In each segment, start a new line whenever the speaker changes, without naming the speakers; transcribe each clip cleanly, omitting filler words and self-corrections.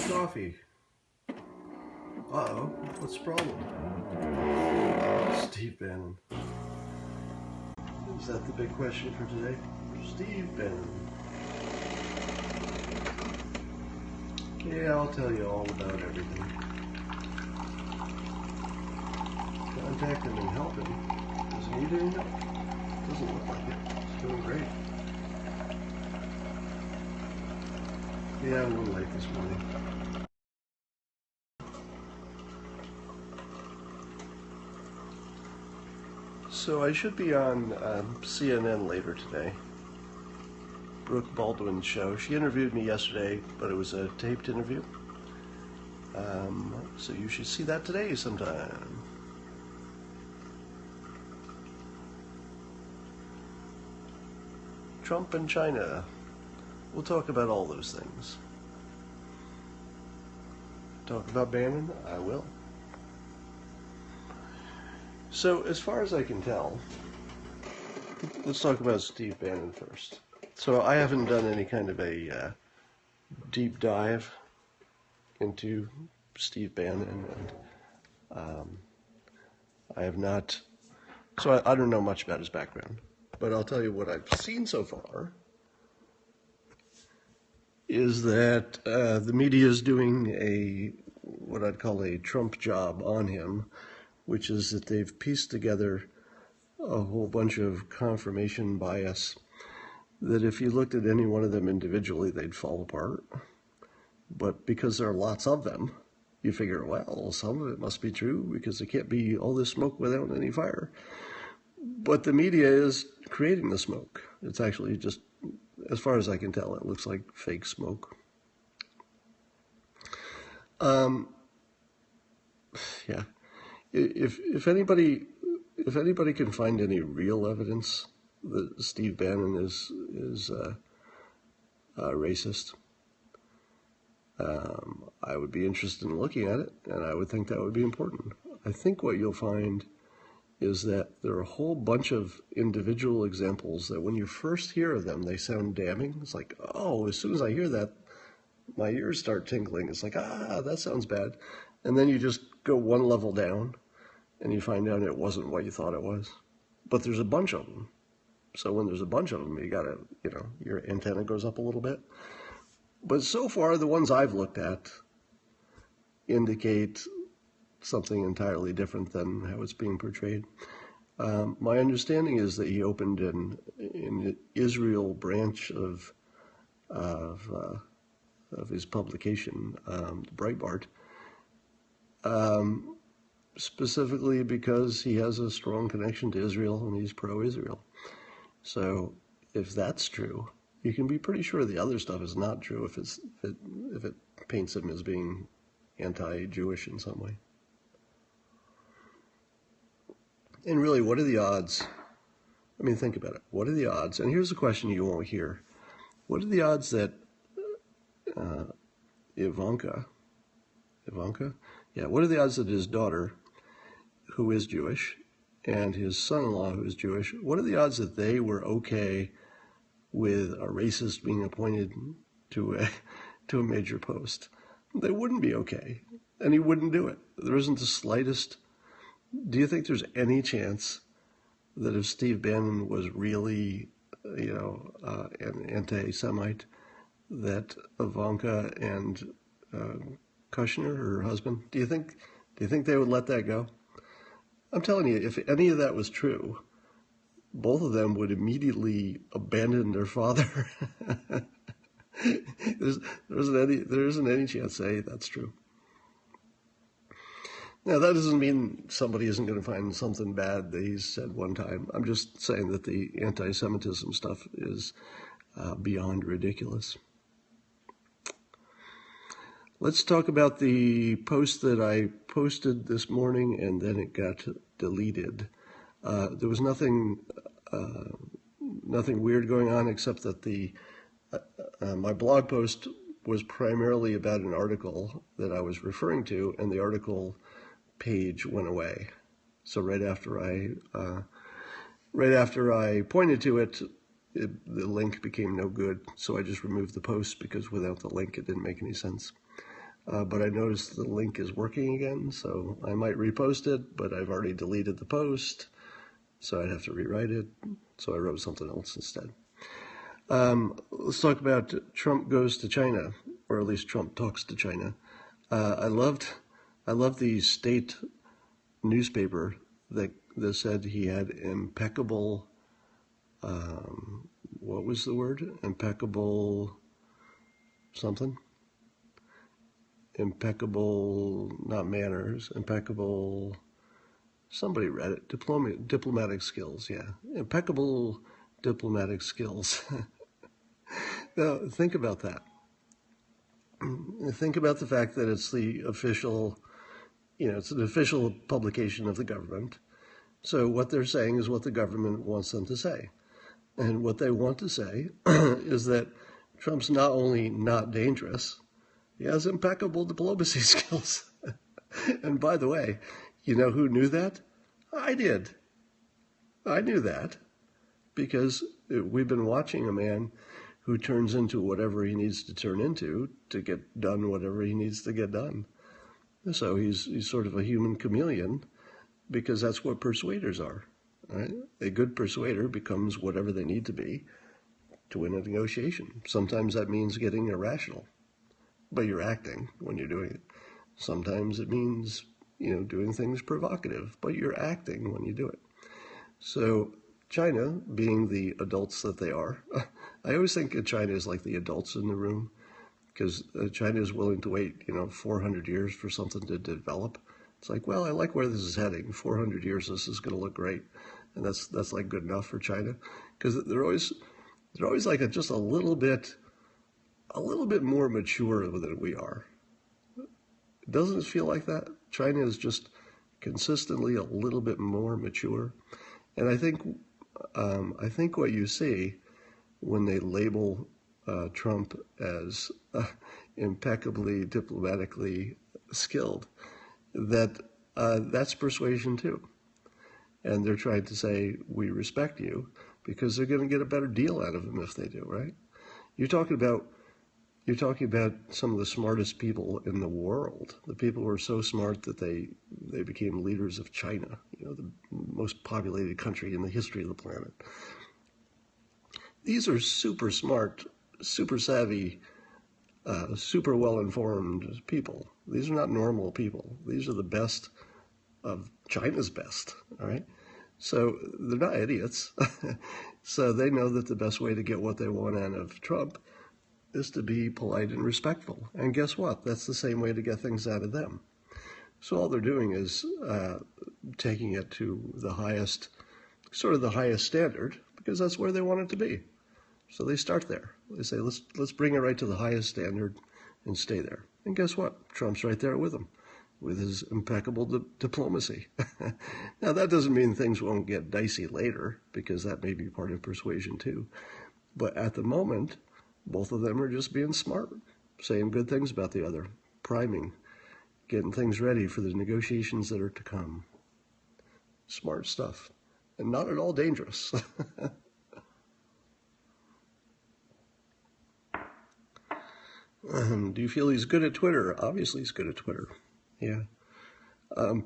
Coffee. Uh-oh, what's the problem? Steve Bannon. Is that the big question for today? Steve Bannon. Yeah, I'll tell you all about everything. Contact him and help him. Does he need any help? Doesn't look like it. He's doing great. Yeah, I'm a little late this morning. So I should be on CNN later today. Brooke Baldwin's show. She interviewed me yesterday, but it was a taped interview. So you should see that today sometime. Trump and China. We'll talk about all those things. Talk about Bannon? I will. So, as far as I can tell, let's talk about Steve Bannon first. So, I haven't done any kind of a deep dive into Steve Bannon, and I have not, so I don't know much about his background, but I'll tell you what I've seen so far is that the media is doing what I'd call a Trump job on him, which is that they've pieced together a whole bunch of confirmation bias that if you looked at any one of them individually, they'd fall apart. But because there are lots of them, you figure, well, some of it must be true because there can't be all this smoke without any fire. But the media is creating the smoke. It's actually just, as far as I can tell, it looks like fake smoke. Yeah. If anybody can find any real evidence that Steve Bannon is racist, I would be interested in looking at it, and I would think that would be important. I think what you'll find is that there are a whole bunch of individual examples that when you first hear of them, they sound damning. It's like, oh, as soon as I hear that, my ears start tingling. It's like, that sounds bad. And then you just go one level down, and you find out it wasn't what you thought it was. But there's a bunch of them. So when there's a bunch of them, you gotta, your antenna goes up a little bit. But so far, the ones I've looked at indicate something entirely different than how it's being portrayed. My understanding is that he opened in Israel branch of his publication, Breitbart, specifically because he has a strong connection to Israel and he's pro-Israel. So if that's true, you can be pretty sure the other stuff is not true if it paints him as being anti-Jewish in some way. And really, what are the odds? I mean, think about it. What are the odds? And here's a question you won't hear. What are the odds that Ivanka? Yeah, what are the odds that his daughter, who is Jewish, and his son-in-law, who is Jewish, what are the odds that they were okay with a racist being appointed to a major post? They wouldn't be okay, and he wouldn't do it. There isn't the slightest. Do you think there's any chance that if Steve Bannon was really, an anti-Semite, that Ivanka and Kushner, her husband, do you think they would let that go? I'm telling you, if any of that was true, both of them would immediately abandon their father. There isn't any chance, hey, that's true. Now, that doesn't mean somebody isn't going to find something bad that he's said one time. I'm just saying that the anti-Semitism stuff is beyond ridiculous. Let's talk about the post that I posted this morning and then it got deleted. There was nothing weird going on except that my blog post was primarily about an article that I was referring to, and the article page went away. So right after I pointed to it, the link became no good. So I just removed the post because without the link, it didn't make any sense. but I noticed the link is working again, so I might repost it, but I've already deleted the post, so I'd have to rewrite it, so I wrote something else instead. Let's talk about Trump goes to China, or at least Trump talks to China. I loved the state newspaper that said he had impeccable, what was the word? Impeccable something? Impeccable, not manners, impeccable, somebody read it, diplomatic skills, yeah. Impeccable diplomatic skills. Now, think about that. Think about the fact that it's the official, it's an official publication of the government. So what they're saying is what the government wants them to say. And what they want to say is that Trump's not only not dangerous, he has impeccable diplomacy skills. And by the way, you know who knew that? I did. I knew that because we've been watching a man who turns into whatever he needs to turn into to get done whatever he needs to get done. So he's sort of a human chameleon because that's what persuaders are. Right? A good persuader becomes whatever they need to be to win a negotiation. Sometimes that means getting irrational, but you're acting when you're doing it. Sometimes it means, doing things provocative, but you're acting when you do it. So China, being the adults that they are, I always think of China as like the adults in the room, because China is willing to wait, 400 years for something to develop. It's like, well, I like where this is heading. 400 years, this is going to look great, and that's like good enough for China, because they're always like just a little bit more mature than we are. Doesn't it feel like that? China is just consistently a little bit more mature, and I think what you see when they label Trump as impeccably diplomatically skilled, that's persuasion too. And they're trying to say, we respect you, because they're going to get a better deal out of him if they do, right? You're talking about some of the smartest people in the world. The people who are so smart that they became leaders of China, the most populated country in the history of the planet. These are super smart, super savvy, super well-informed people. These are not normal people. These are the best of China's best, all right? So they're not idiots. So they know that the best way to get what they want out of Trump is to be polite and respectful. And guess what? That's the same way to get things out of them. So all they're doing is taking it to the highest standard, because that's where they want it to be. So they start there. They say, let's bring it right to the highest standard and stay there. And guess what? Trump's right there with them, with his impeccable diplomacy. Now, that doesn't mean things won't get dicey later, because that may be part of persuasion too. But at the moment, both of them are just being smart, saying good things about the other, priming, getting things ready for the negotiations that are to come. Smart stuff, and not at all dangerous. Do you feel he's good at Twitter? Obviously he's good at Twitter, yeah.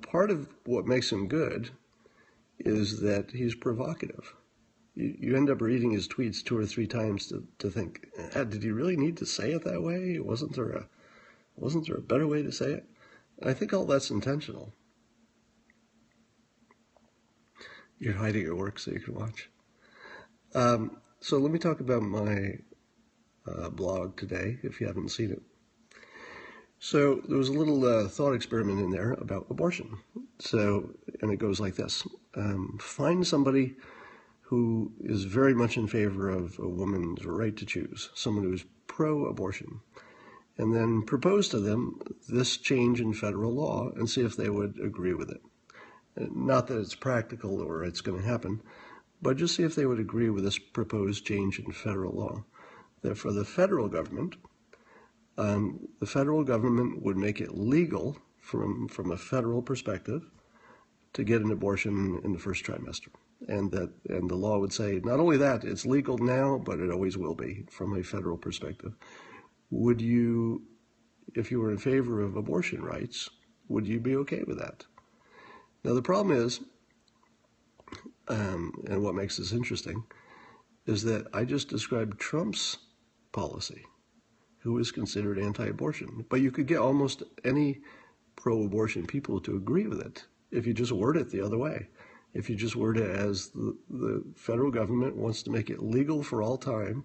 Part of what makes him good is that he's provocative. You end up reading his tweets 2 or 3 times to think, did he really need to say it that way? Wasn't there a better way to say it? And I think all that's intentional. You're hiding at work so you can watch. So let me talk about my blog today, if you haven't seen it. So there was a little thought experiment in there about abortion. And it goes like this. Find somebody who is very much in favor of a woman's right to choose, someone who is pro-abortion, and then propose to them this change in federal law and see if they would agree with it. Not that it's practical or it's going to happen, but just see if they would agree with this proposed change in federal law. That for the federal government would make it legal from a federal perspective to get an abortion in the first trimester. And the law would say, not only that, it's legal now, but it always will be from a federal perspective. Would you if you were in favor of abortion rights, would you be okay with that? Now, the problem is, and what makes this interesting, is that I just described Trump's policy, who is considered anti-abortion. But you could get almost any pro-abortion people to agree with it if you just word it the other way. If you just word it as the federal government wants to make it legal for all time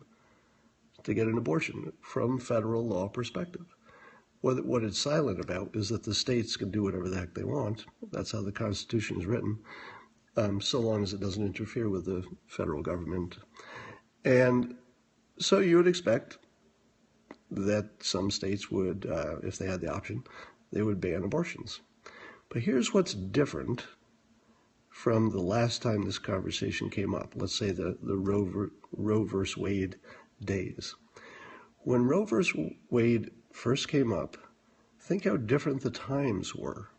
to get an abortion from federal law perspective. What it's silent about is that the states can do whatever the heck they want. That's how the Constitution is written, so long as it doesn't interfere with the federal government. And so you would expect that some states would, if they had the option, they would ban abortions. But here's what's different from the last time this conversation came up. Let's say the Roe versus Wade days. When Roe versus Wade first came up, think how different the times were.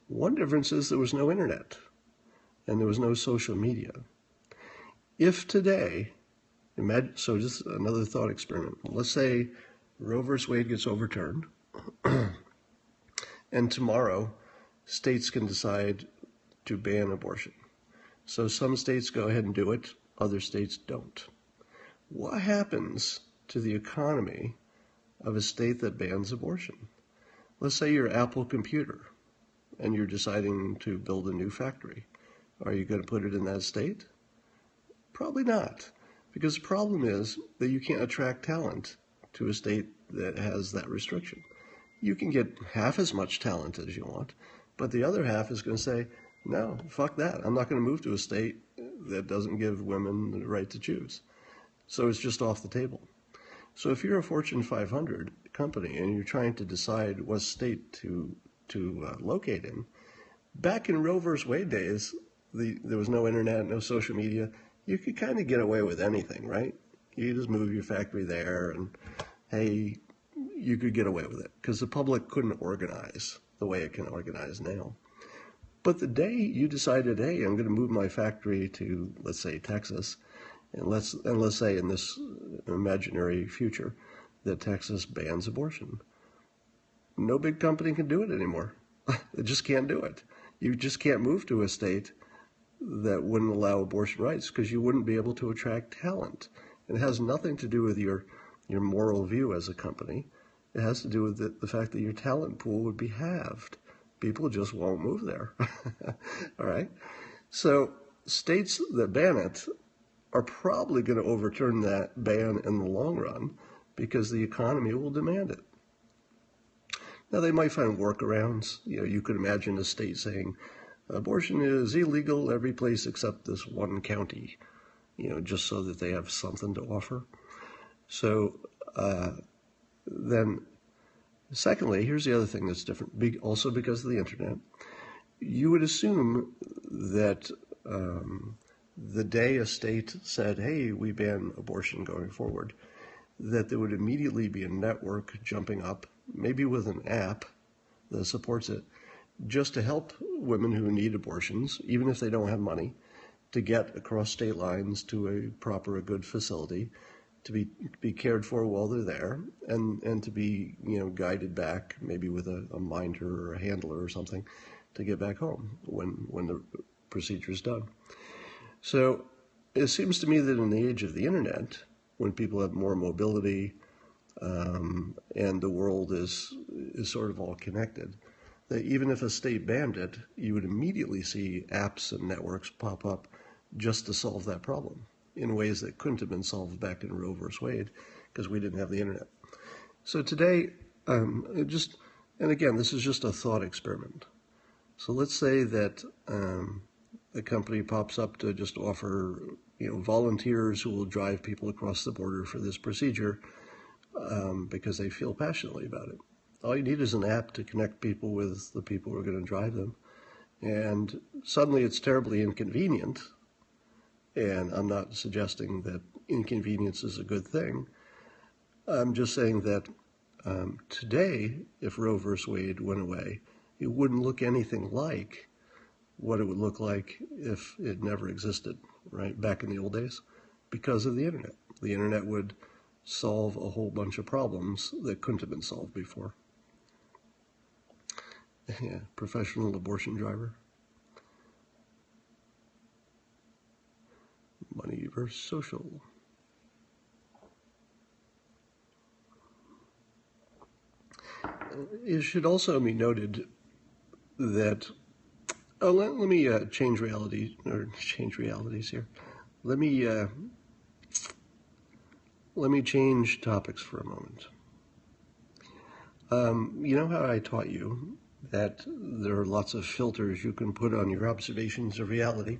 One difference is there was no internet and there was no social media. If today, imagine, so just another thought experiment. Let's say Roe versus Wade gets overturned and tomorrow states can decide to ban abortion. So some states go ahead and do it, other states don't. What happens to the economy of a state that bans abortion? Let's say you're Apple Computer and you're deciding to build a new factory. Are you going to put it in that state? Probably not, because the problem is that you can't attract talent to a state that has that restriction. You can get half as much talent as you want, but the other half is going to say, no, fuck that. I'm not going to move to a state that doesn't give women the right to choose. So it's just off the table. So if you're a Fortune 500 company and you're trying to decide what state to locate in, back in Roe versus Wade days, there was no internet, no social media. You could kind of get away with anything, right? You just move your factory there and, hey, you could get away with it because the public couldn't organize the way it can organize now. But the day you decided, hey, I'm going to move my factory to, let's say, Texas, and let's say in this imaginary future that Texas bans abortion, no big company can do it anymore. They just can't do it. You just can't move to a state that wouldn't allow abortion rights because you wouldn't be able to attract talent. It has nothing to do with your moral view as a company. It has to do with the fact that your talent pool would be halved. People just won't move there. All right? So states that ban it are probably going to overturn that ban in the long run because the economy will demand it. Now, they might find workarounds. You could imagine a state saying, abortion is illegal every place except this one county, just so that they have something to offer. So then, secondly, here's the other thing that's different, also because of the internet. You would assume that the day a state said, hey, we ban abortion going forward, that there would immediately be a network jumping up, maybe with an app that supports it, just to help women who need abortions, even if they don't have money, to get across state lines to a good facility, to be cared for while they're there, and to be guided back, maybe with a minder or a handler or something, to get back home when the procedure is done. So it seems to me that in the age of the internet, when people have more mobility and the world is sort of all connected, that even if a state banned it, you would immediately see apps and networks pop up just to solve that problem in ways that couldn't have been solved back in Roe versus Wade because we didn't have the internet. So today, and again, this is just a thought experiment. So let's say that a company pops up to just offer volunteers who will drive people across the border for this procedure because they feel passionately about it. All you need is an app to connect people with the people who are going to drive them. And suddenly it's terribly inconvenient. And I'm not suggesting that inconvenience is a good thing. I'm just saying that today, if Roe versus Wade went away, it wouldn't look anything like what it would look like if it never existed, right, back in the old days, because of the internet. The internet would solve a whole bunch of problems that couldn't have been solved before. Yeah, professional abortion driver. Money versus social. It should also be noted that, let me change realities here. Let me change topics for a moment. You know how I taught you that there are lots of filters you can put on your observations of reality,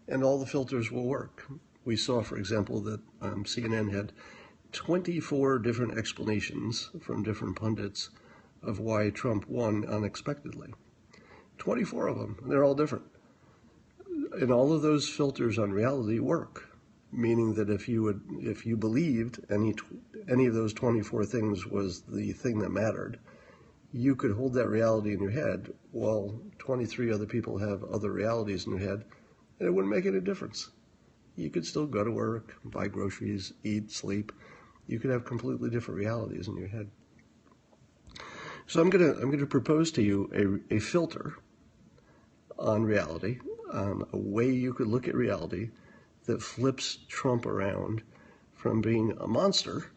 and all the filters will work. We saw, for example, that CNN had 24 different explanations from different pundits of why Trump won unexpectedly. 24 of them, and they're all different. And all of those filters on reality work, meaning that if you believed any of those 24 things was the thing that mattered, you could hold that reality in your head while 23 other people have other realities in your head, and it wouldn't make any difference. You could still go to work, buy groceries, eat, sleep. You could have completely different realities in your head. So I'm gonna propose to you a filter on reality, a way you could look at reality that flips Trump around from being a monster,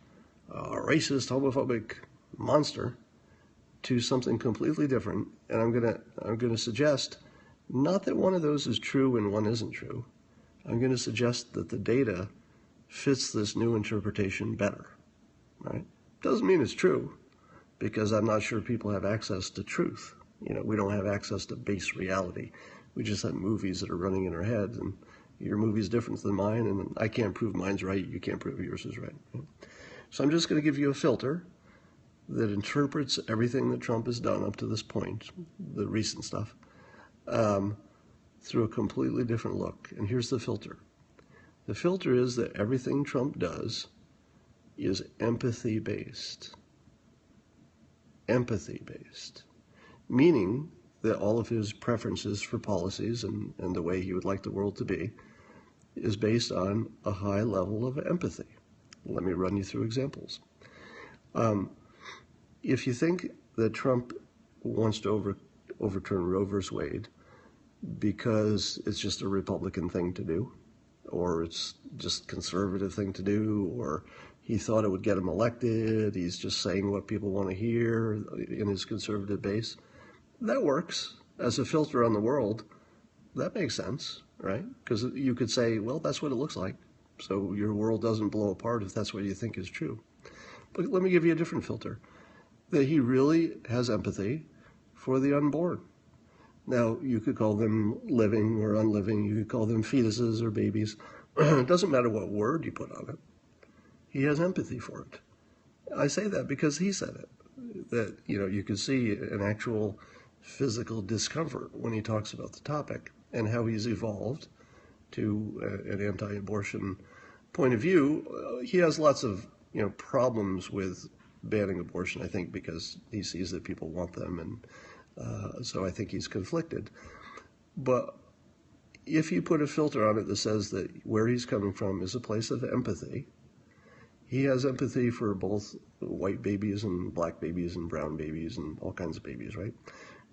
a racist, homophobic monster, to something completely different. And I'm gonna suggest not that one of those is true and one isn't true. I'm gonna suggest that the data fits this new interpretation better. Right? Doesn't mean it's true, because I'm not sure people have access to truth. You know, we don't have access to base reality. We just have movies that are running in our heads, and your movie's different than mine, and I can't prove mine's right, you can't prove yours is right. So I'm just going to give you a filter that interprets everything that Trump has done up to this point, the recent stuff, through a completely different look. And here's the filter. The filter is that everything Trump does is empathy-based. Empathy-based. Meaning that all of his preferences for policies and the way he would like the world to be is based on a high level of empathy. Let me run you through examples. If you think that Trump wants to overturn Roe versus Wade because it's just a Republican thing to do, or it's just a conservative thing to do, or he thought it would get him elected, he's just saying what people want to hear in his conservative base, that works as a filter on the world. That makes sense, right? Because you could say, well, that's what it looks like. So your world doesn't blow apart if that's what you think is true. But let me give you a different filter. That he really has empathy for the unborn. Now, you could call them living or unliving. You could call them fetuses or babies. It doesn't matter what word you put on it. He has empathy for it. I say that because he said it. That, you can see an actual physical discomfort when he talks about the topic and how he's evolved to an anti-abortion point of view. He has lots of problems with banning abortion, I think, because he sees that people want them, and so I think he's conflicted. But if you put a filter on it that says that where he's coming from is a place of empathy, he has empathy for both white babies and black babies and brown babies and all kinds of babies, right?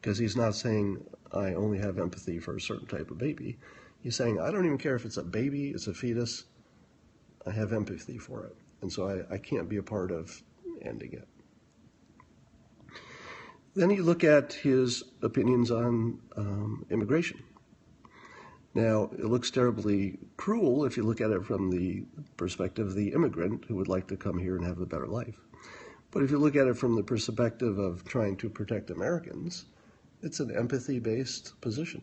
Because he's not saying, I only have empathy for a certain type of baby. He's saying, I don't even care if it's a baby, it's a fetus, I have empathy for it. And so I can't be a part of ending it. Then you look at his opinions on immigration. Now, it looks terribly cruel if you look at it from the perspective of the immigrant who would like to come here and have a better life. But if you look at it from the perspective of trying to protect Americans, it's an empathy-based position.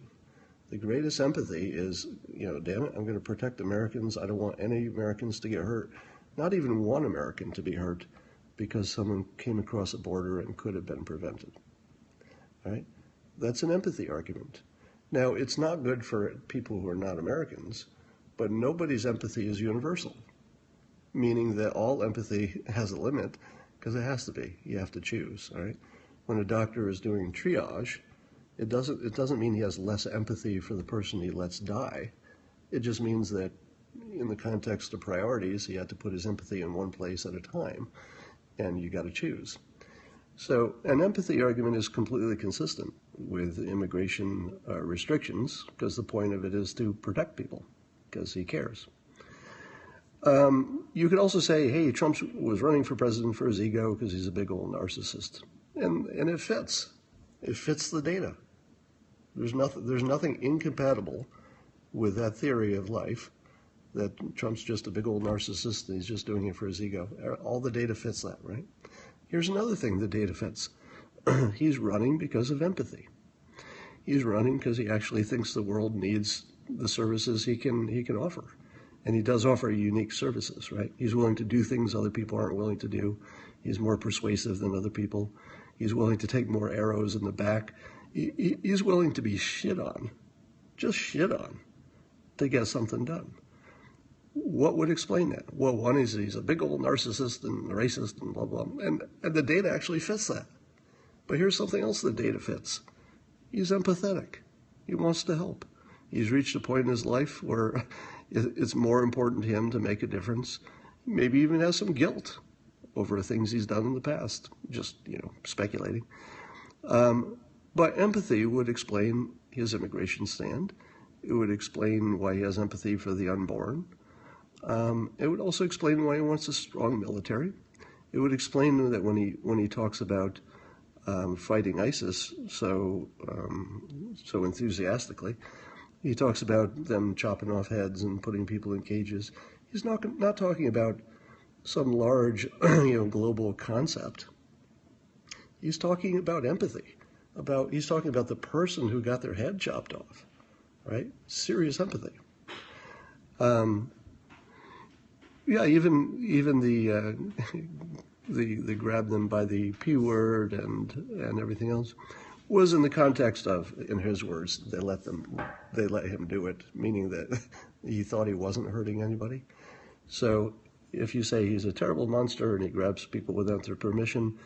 The greatest empathy is, damn it, I'm going to protect Americans. I don't want any Americans to get hurt, not even one American to be hurt because someone came across a border and could have been prevented. All right? That's an empathy argument. Now, it's not good for people who are not Americans, but nobody's empathy is universal, meaning that all empathy has a limit because it has to be. You have to choose, all right? When a doctor is doing triage, it doesn't mean he has less empathy for the person he lets die. It just means that in the context of priorities, he had to put his empathy in one place at a time, and you got to choose. So an empathy argument is completely consistent with immigration restrictions, because the point of it is to protect people, because he cares. You could also say, hey, Trump was running for president for his ego because he's a big old narcissist. And it fits. It fits the data. There's nothing incompatible with that theory of life, that Trump's just a big old narcissist and he's just doing it for his ego. All the data fits that, right? Here's another thing the data fits. He's running because of empathy. He's running because he actually thinks the world needs the services he can offer. And he does offer unique services, right? He's willing to do things other people aren't willing to do. He's more persuasive than other people. He's willing to take more arrows in the back. He's willing to be shit on, just shit on, to get something done. What would explain that? Well, one is he's a big old narcissist and racist and blah, blah, and the data actually fits that. But here's something else the data fits. He's empathetic. He wants to help. He's reached a point in his life where it's more important to him to make a difference. Maybe even has some guilt over things he's done in the past. Just, speculating. But empathy would explain his immigration stand. It would explain why he has empathy for the unborn. It would also explain why he wants a strong military. It would explain that when he talks about fighting ISIS so enthusiastically, he talks about them chopping off heads and putting people in cages. He's not talking about some large, global concept. He's talking about empathy. He's talking about the person who got their head chopped off, right? Serious empathy. Even the grab them by the P word and everything else was in the context of, in his words, they let him do it, meaning that he thought he wasn't hurting anybody. So if you say he's a terrible monster and he grabs people without their permission,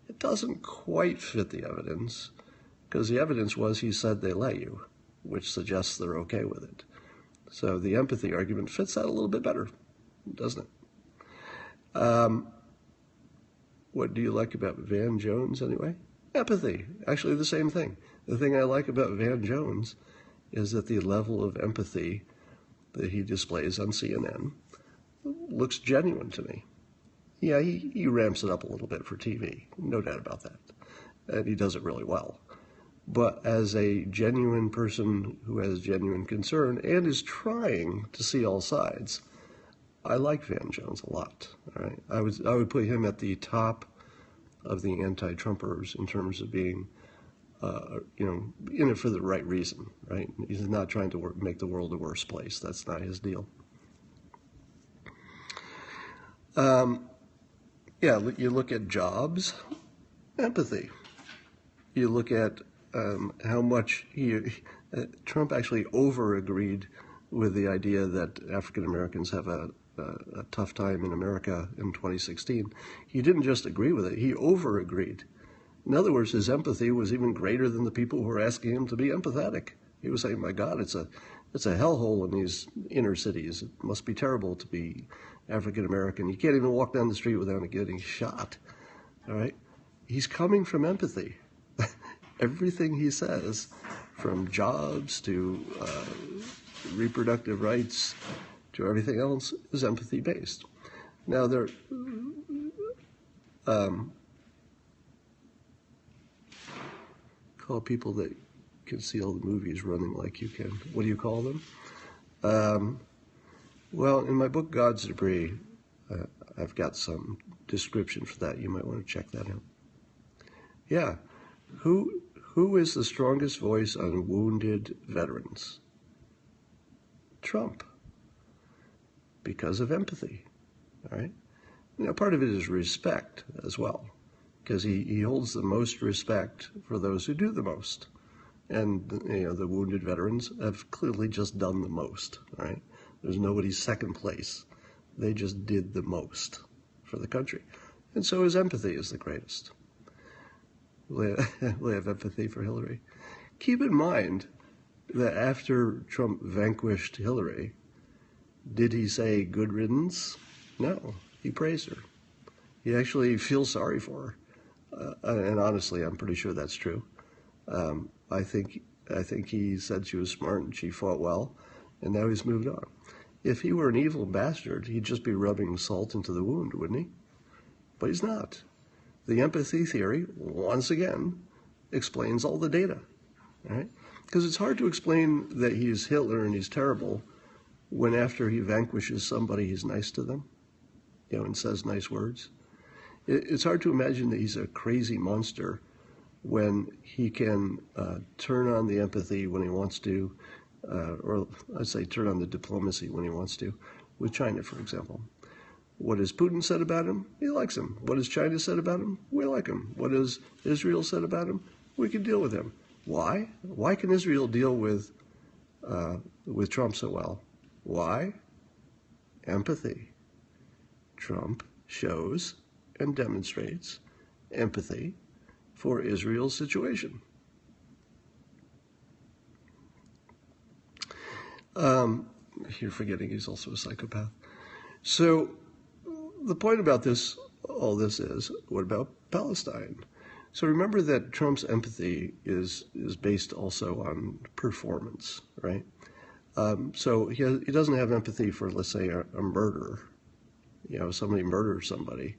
it doesn't quite fit the evidence, because the evidence was he said they let you, which suggests they're okay with it. So the empathy argument fits that a little bit better, doesn't it? What do you like about Van Jones anyway? Empathy. Actually, the same thing. The thing I like about Van Jones is that the level of empathy that he displays on CNN looks genuine to me. Yeah, he ramps it up a little bit for TV, no doubt about that. And he does it really well. But as a genuine person who has genuine concern and is trying to see all sides, I like Van Jones a lot. All right, I would put him at the top of the anti-Trumpers in terms of being, in it for the right reason. Right? He's not trying to make the world a worse place. That's not his deal. You look at jobs, empathy. You look at how much Trump actually over-agreed with the idea that African Americans have a tough time in America in 2016. He didn't just agree with it, he over-agreed. In other words, his empathy was even greater than the people who were asking him to be empathetic. He was saying, my God, it's a hellhole in these inner cities. It must be terrible to be African American. You can't even walk down the street without getting shot. All right? He's coming from empathy. Everything he says, from jobs to reproductive rights to everything else, is empathy-based. Now, call people that can see all the movies running like you can. What do you call them? Well, in my book, God's Debris, I've got some description for that. You might want to check that out. Yeah. Who is the strongest voice on wounded veterans? Trump. Because of empathy. All right? Part of it is respect as well, because he holds the most respect for those who do the most. And, the wounded veterans have clearly just done the most, all right? There's nobody second place. They just did the most for the country. And so his empathy is the greatest. We have empathy for Hillary. Keep in mind that after Trump vanquished Hillary, Did he say good riddance? No, he praised her. He actually feels sorry for her. And honestly, I'm pretty sure that's true. I think he said she was smart and she fought well, and now he's moved on. If he were an evil bastard, he'd just be rubbing salt into the wound, wouldn't he? But he's not. The empathy theory, once again, explains all the data, right? Because it's hard to explain that he's Hitler and he's terrible when after he vanquishes somebody, he's nice to them, and says nice words. It's hard to imagine that he's a crazy monster when he can turn on the empathy when he wants to, or I'd say turn on the diplomacy when he wants to, with China, for example. What has Putin said about him? He likes him. What has China said about him? We like him. What has Israel said about him? We can deal with him. Why? Why can Israel deal with Trump so well? Why? Empathy. Trump shows and demonstrates empathy for Israel's situation. You're forgetting he's also a psychopath. So the point about all this is, what about Palestine? So remember that Trump's empathy is based also on performance, right? So he doesn't have empathy for, let's say, a murder. Somebody murders somebody.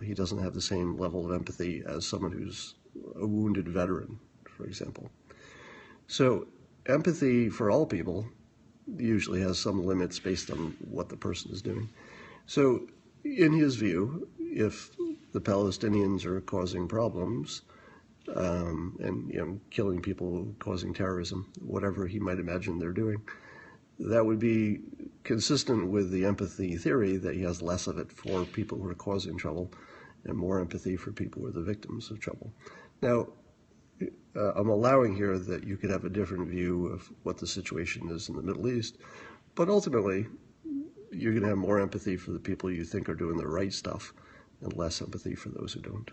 He doesn't have the same level of empathy as someone who's a wounded veteran, for example. So empathy for all people usually has some limits based on what the person is doing. So in his view, if the Palestinians are causing problems and killing people, causing terrorism, whatever he might imagine they're doing, that would be consistent with the empathy theory that he has less of it for people who are causing trouble and more empathy for people who are the victims of trouble. Now, I'm allowing here that you could have a different view of what the situation is in the Middle East, but ultimately, you're going to have more empathy for the people you think are doing the right stuff and less empathy for those who don't.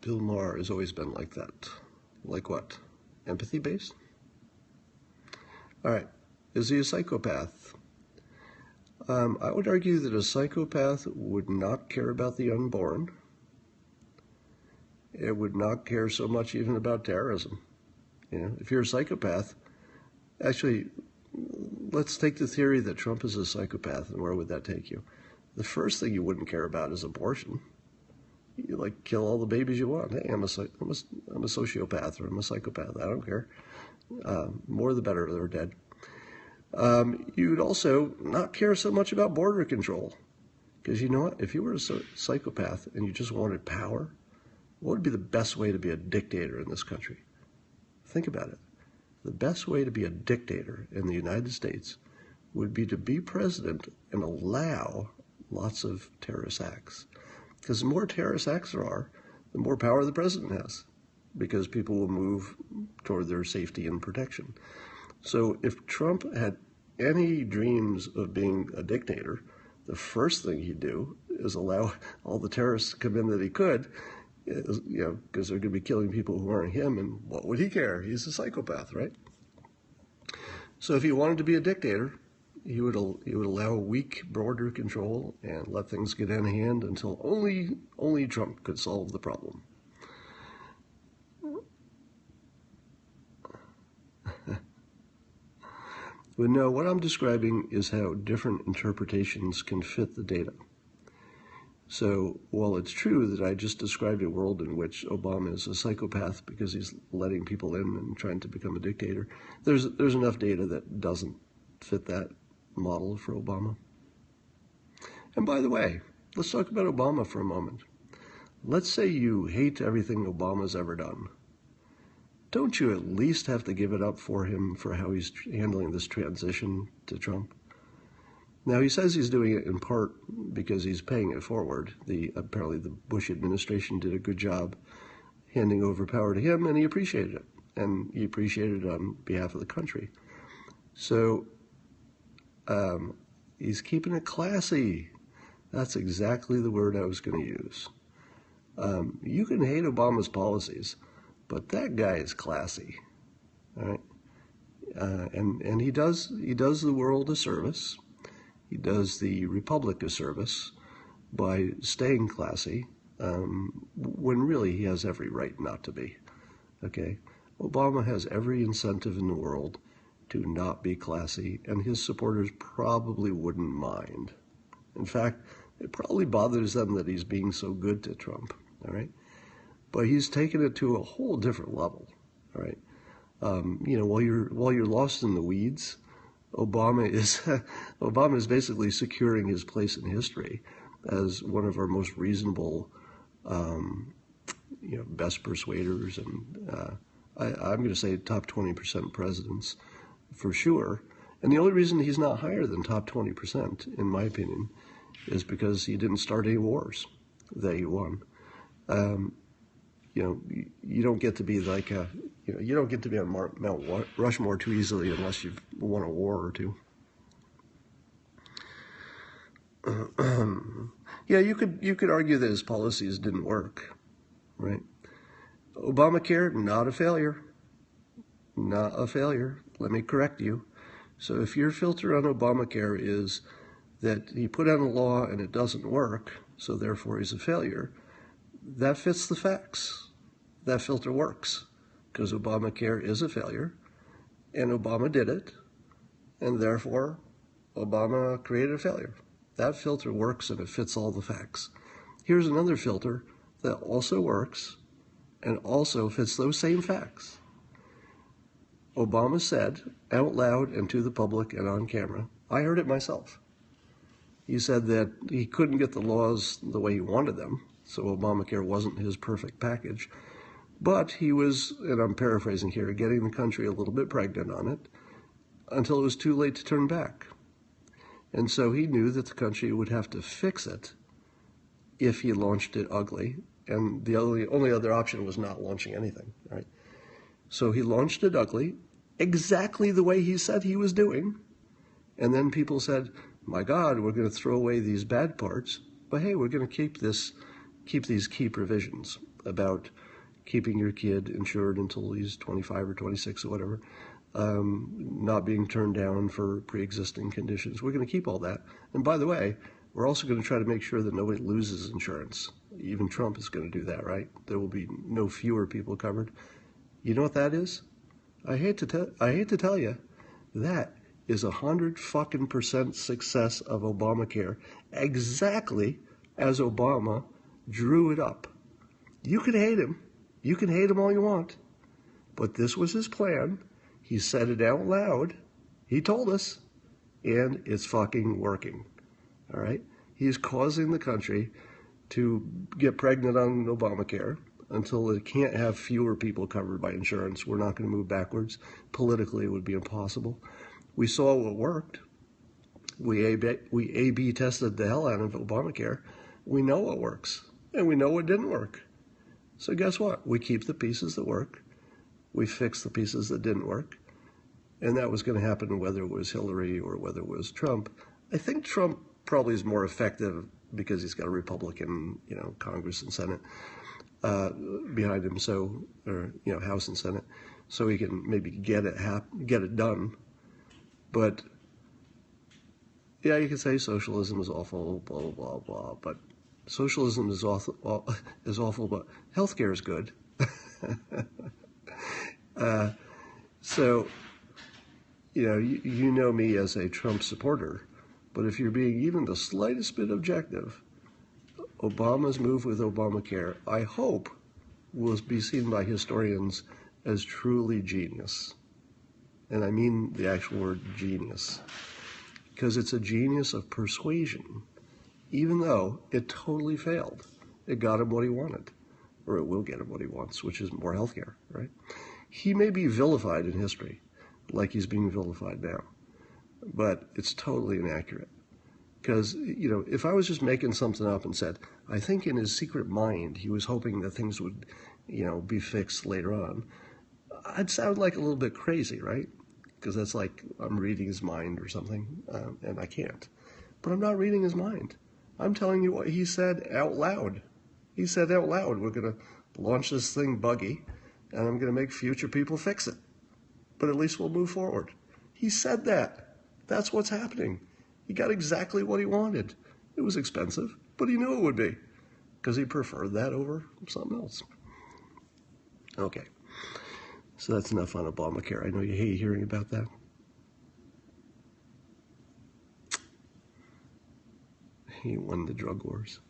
Bill Maher has always been like that. Like what? Empathy-based? All right. Is he a psychopath? I would argue that a psychopath would not care about the unborn. It would not care so much even about terrorism. If you're a psychopath, actually, let's take the theory that Trump is a psychopath, and where would that take you? The first thing you wouldn't care about is abortion. You kill all the babies you want. Hey, I'm a sociopath or I'm a psychopath. I don't care. More the better, they're dead. You'd also not care so much about border control. Because you know what? If you were a psychopath and you just wanted power, what would be the best way to be a dictator in this country? Think about it. The best way to be a dictator in the United States would be to be president and allow lots of terrorist acts. Because the more terrorist acts there are, the more power the president has, because people will move toward their safety and protection. So if Trump had any dreams of being a dictator, the first thing he'd do is allow all the terrorists to come in that he could, because they're going to be killing people who aren't him, and what would he care? He's a psychopath, right? So if he wanted to be a dictator, he would allow weak border control and let things get out of hand until only Trump could solve the problem. But no, what I'm describing is how different interpretations can fit the data. So while it's true that I just described a world in which Obama is a psychopath because he's letting people in and trying to become a dictator, there's enough data that doesn't fit that model for Obama. And by the way, let's talk about Obama for a moment. Let's say you hate everything Obama's ever done. Don't you at least have to give it up for him for how he's handling this transition to Trump? Now, he says he's doing it in part because he's paying it forward. Apparently the Bush administration did a good job handing over power to him, and he appreciated it. And he appreciated it on behalf of the country. So he's keeping it classy. That's exactly the word I was going to use. You can hate Obama's policies, but that guy is classy, all right? And he does the world a service. He does the republic a service by staying classy, when really he has every right not to be. Okay, Obama has every incentive in the world to not be classy, and his supporters probably wouldn't mind. In fact, it probably bothers them that he's being so good to Trump. All right, but he's taken it to a whole different level. All right, while you're lost in the weeds, Obama is basically securing his place in history as one of our most reasonable, best persuaders, and I'm going to say top 20% presidents for sure. And the only reason he's not higher than top 20%, in my opinion, is because he didn't start any wars that he won. You don't get to be like you don't get to be on Mount Rushmore too easily unless you've won a war or two. Yeah, you could argue that his policies didn't work, right? Obamacare, not a failure. Not a failure. Let me correct you. So if your filter on Obamacare is that he put out a law and it doesn't work, so therefore he's a failure, that fits the facts. That filter works because Obamacare is a failure and Obama did it, and therefore Obama created a failure. That filter works and it fits all the facts. Here's another filter that also works and also fits those same facts. Obama said out loud and to the public and on camera, I heard it myself. He said that he couldn't get the laws the way he wanted them, so Obamacare wasn't his perfect package. But he was, and I'm paraphrasing here, getting the country a little bit pregnant on it until it was too late to turn back. And so he knew that the country would have to fix it if he launched it ugly. And the only other option was not launching anything, right? So he launched it ugly, exactly the way he said he was doing. And then people said, my God, we're going to throw away these bad parts, but hey, we're going to keep these key provisions about keeping your kid insured until he's 25 or 26 or whatever, not being turned down for pre-existing conditions. We're going to keep all that. And by the way, we're also going to try to make sure that nobody loses insurance. Even Trump is going to do that, right? There will be no fewer people covered. You know what that is? I hate to tell you, that is 100% success of Obamacare, exactly as Obama drew it up. You can hate him. You can hate him all you want. But this was his plan. He said it out loud. He told us. And it's fucking working. All right? He's causing the country to get pregnant on Obamacare until it can't have fewer people covered by insurance. We're not going to move backwards. Politically, it would be impossible. We saw what worked. We A/B tested the hell out of Obamacare. We know what works, and we know what didn't work. So guess what? We keep the pieces that work. We fix the pieces that didn't work. And that was going to happen whether it was Hillary or whether it was Trump. I think Trump probably is more effective because he's got a Republican, Congress and Senate behind him, House and Senate, so he can maybe get it done. But yeah, you could say socialism is awful, blah blah blah blah. But socialism is awful, but healthcare is good. So you know me as a Trump supporter, but if you're being even the slightest bit objective, Obama's move with Obamacare, I hope, will be seen by historians as truly genius. And I mean the actual word genius, because it's a genius of persuasion, even though it totally failed. It got him what he wanted, or it will get him what he wants, which is more healthcare, right? He may be vilified in history, like he's being vilified now, but it's totally inaccurate. Because, if I was just making something up and said, I think in his secret mind he was hoping that things would, be fixed later on, I'd sound like a little bit crazy, right? Because that's like I'm reading his mind or something, and I can't. But I'm not reading his mind. I'm telling you what he said out loud. He said out loud, we're going to launch this thing buggy, and I'm going to make future people fix it. But at least we'll move forward. He said that. That's what's happening. He got exactly what he wanted. It was expensive, but he knew it would be, because he preferred that over something else. Okay, so that's enough on Obamacare. I know you hate hearing about that. He won the drug wars.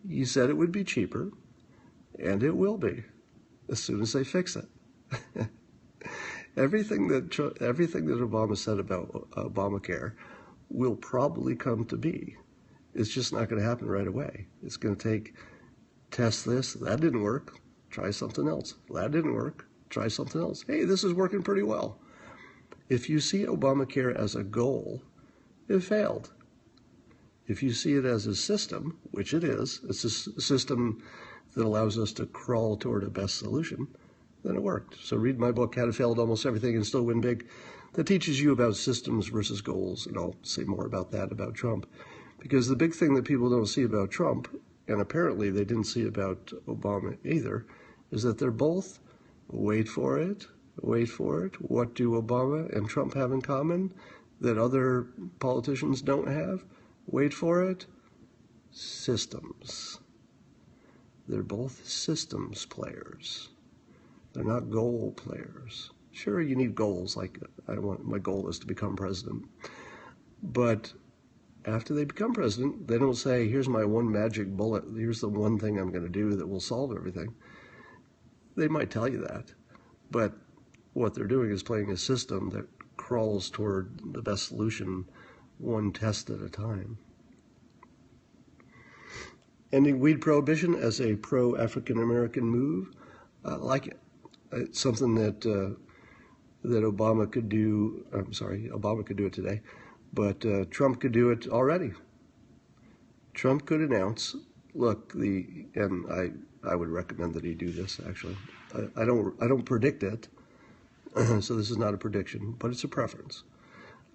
He said it would be cheaper, and it will be, as soon as they fix it. Everything that Obama said about Obamacare will probably come to be. It's just not going to happen right away. It's going to take, test this, that didn't work, try something else. That didn't work, try something else. Hey, this is working pretty well. If you see Obamacare as a goal, it failed. If you see it as a system, which it is, it's a system that allows us to crawl toward a best solution, then it worked. So read my book, How to Fail at Almost Everything and Still Win Big. That teaches you about systems versus goals, and I'll say more about that, about Trump. Because the big thing that people don't see about Trump, and apparently they didn't see about Obama either, is that they're both, wait for it, what do Obama and Trump have in common that other politicians don't have? Wait for it, systems. They're both systems players. They're not goal players. Sure, you need goals, like my goal is to become president. But after they become president, they don't say, here's my one magic bullet, here's the one thing I'm going to do that will solve everything. They might tell you that, but what they're doing is playing a system that crawls toward the best solution one test at a time. Ending weed prohibition as a pro-African American move, I like it. It's something that Obama could do. I'm sorry, Obama could do it today, but Trump could do it already. Trump could announce, look, and I would recommend that he do this. Actually, I don't predict it, so this is not a prediction, but it's a preference.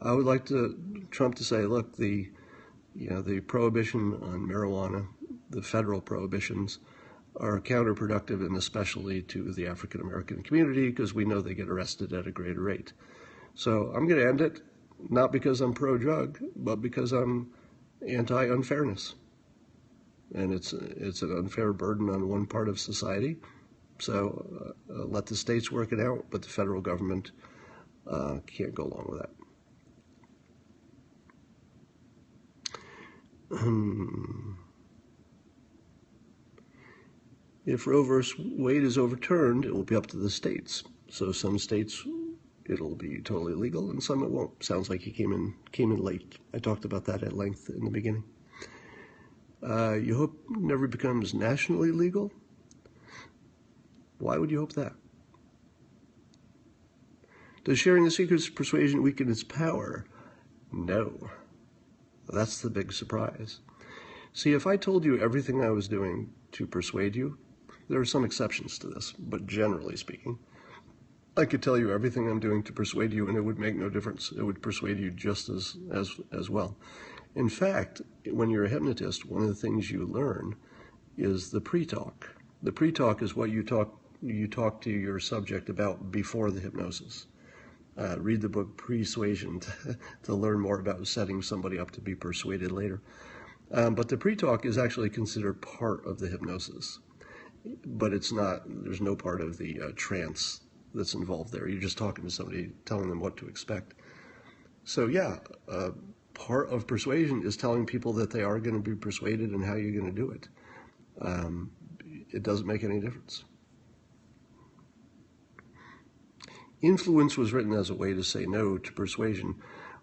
I would like Trump to say, look, the prohibition on marijuana, the federal prohibitions, are counterproductive, and especially to the African American community, because we know they get arrested at a greater rate. So I'm going to end it, not because I'm pro-drug, but because I'm anti-unfairness. And it's an unfair burden on one part of society. So let the states work it out, but the federal government can't go along with that. If Roe versus Wade is overturned, it will be up to the states. So some states, it'll be totally legal, and some it won't. Sounds like he came in late. I talked about that at length in the beginning. You hope it never becomes nationally legal? Why would you hope that? Does sharing the secrets of persuasion weaken its power? No. That's the big surprise. See, if I told you everything I was doing to persuade you, there are some exceptions to this, but generally speaking, I could tell you everything I'm doing to persuade you, and it would make no difference. It would persuade you just as well. In fact, when you're a hypnotist, one of the things you learn is the pre-talk. The pre-talk is what you talk to your subject about before the hypnosis. Read the book Persuasion to learn more about setting somebody up to be persuaded later. But the pre-talk is actually considered part of the hypnosis. But it's not, there's no part of the trance that's involved there. You're just talking to somebody, telling them what to expect. So yeah, part of persuasion is telling people that they are going to be persuaded and how you're going to do it. It doesn't make any difference. Influence was written as a way to say no to persuasion.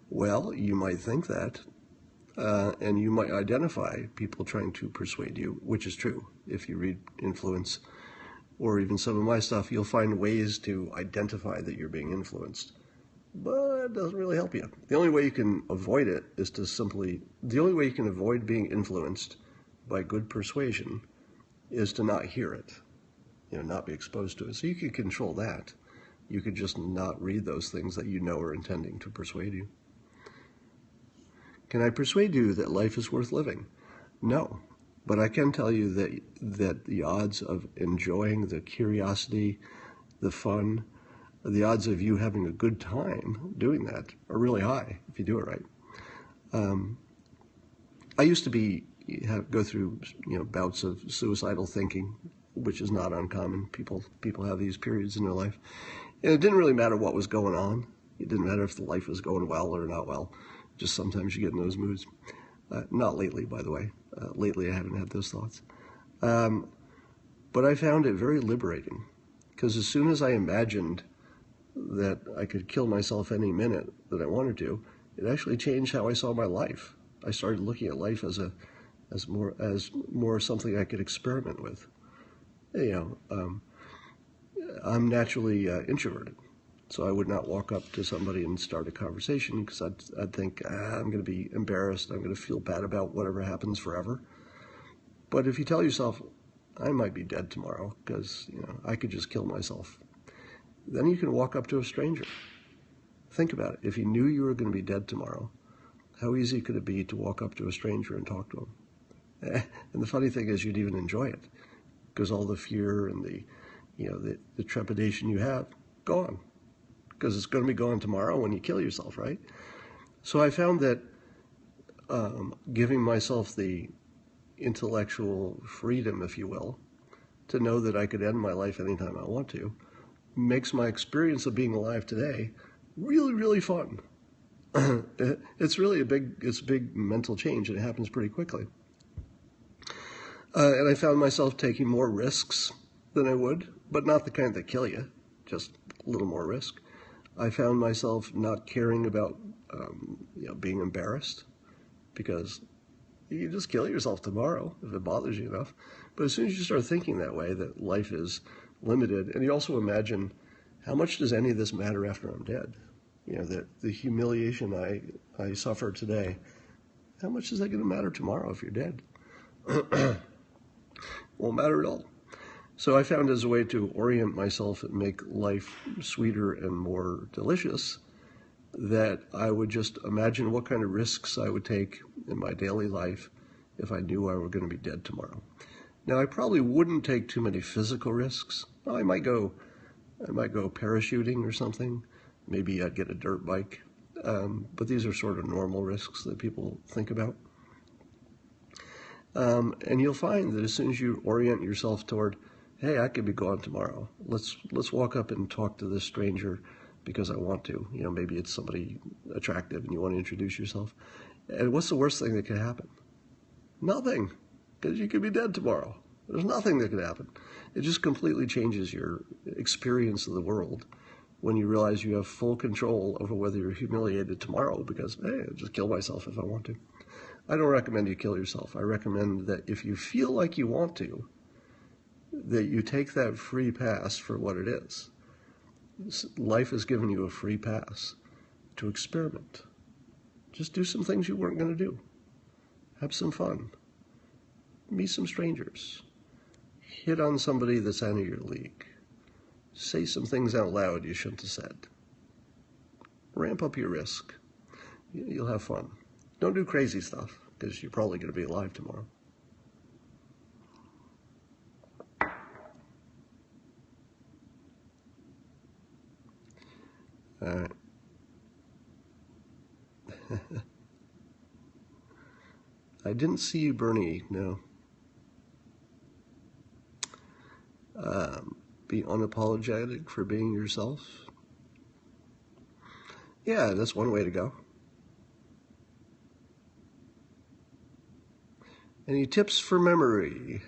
Well, you might think that, and you might identify people trying to persuade you, which is true. If you read Influence, or even some of my stuff, you'll find ways to identify that you're being influenced. But it doesn't really help you. The only way you can avoid it is the only way you can avoid being influenced by good persuasion is to not hear it, not be exposed to it. So you can control that. You could just not read those things that you know are intending to persuade you. Can I persuade you that life is worth living? No, But I can tell you that the odds of enjoying the curiosity, the fun, the odds of you having a good time doing that are really high if you do it right. I used to go through bouts of suicidal thinking, which is not uncommon. People have these periods in their life, and it didn't really matter what was going on. It didn't matter if the life was going well or not well. Just sometimes you get in those moods. Not lately, by the way. Lately, I haven't had those thoughts. But I found it very liberating, because as soon as I imagined that I could kill myself any minute that I wanted to, it actually changed how I saw my life. I started looking at life as more something I could experiment with. I'm naturally introverted, so I would not walk up to somebody and start a conversation, because I'd think, I'm going to be embarrassed, I'm going to feel bad about whatever happens forever. But if you tell yourself, I might be dead tomorrow, because I could just kill myself, then you can walk up to a stranger. Think about it. If you knew you were going to be dead tomorrow, how easy could it be to walk up to a stranger and talk to him? And the funny thing is, you'd even enjoy it, because all the fear and the trepidation you have, gone. Because it's going to be gone tomorrow when you kill yourself, right? So I found that giving myself the intellectual freedom, if you will, to know that I could end my life anytime I want to, makes my experience of being alive today really, really fun. It's really a big mental change, and it happens pretty quickly. And I found myself taking more risks than I would, but not the kind that kill you, just a little more risk. I found myself not caring about being embarrassed, because you can just kill yourself tomorrow if it bothers you enough. But as soon as you start thinking that way, that life is limited, and you also imagine, how much does any of this matter after I'm dead? That the humiliation I suffer today, how much is that going to matter tomorrow if you're dead? Won't matter at all. So I found, as a way to orient myself and make life sweeter and more delicious, that I would just imagine what kind of risks I would take in my daily life if I knew I were going to be dead tomorrow. Now, I probably wouldn't take too many physical risks. I might go parachuting or something. Maybe I'd get a dirt bike. But these are sort of normal risks that people think about. And you'll find that as soon as you orient yourself toward, hey, I could be gone tomorrow. Let's walk up and talk to this stranger because I want to. Maybe it's somebody attractive and you want to introduce yourself. And what's the worst thing that could happen? Nothing, because you could be dead tomorrow. There's nothing that could happen. It just completely changes your experience of the world when you realize you have full control over whether you're humiliated tomorrow, because, hey, I'll just kill myself if I want to. I don't recommend you kill yourself. I recommend that if you feel like you want to, that you take that free pass for what it is. Life has given you a free pass to experiment. Just do some things you weren't going to do. Have some fun. Meet some strangers. Hit on somebody that's out of your league. Say some things out loud you shouldn't have said. Ramp up your risk. You'll have fun. Don't do crazy stuff, because you're probably going to be alive tomorrow. All right. I didn't see you, Bernie, no. Be unapologetic for being yourself. Yeah, that's one way to go. Any tips for memory?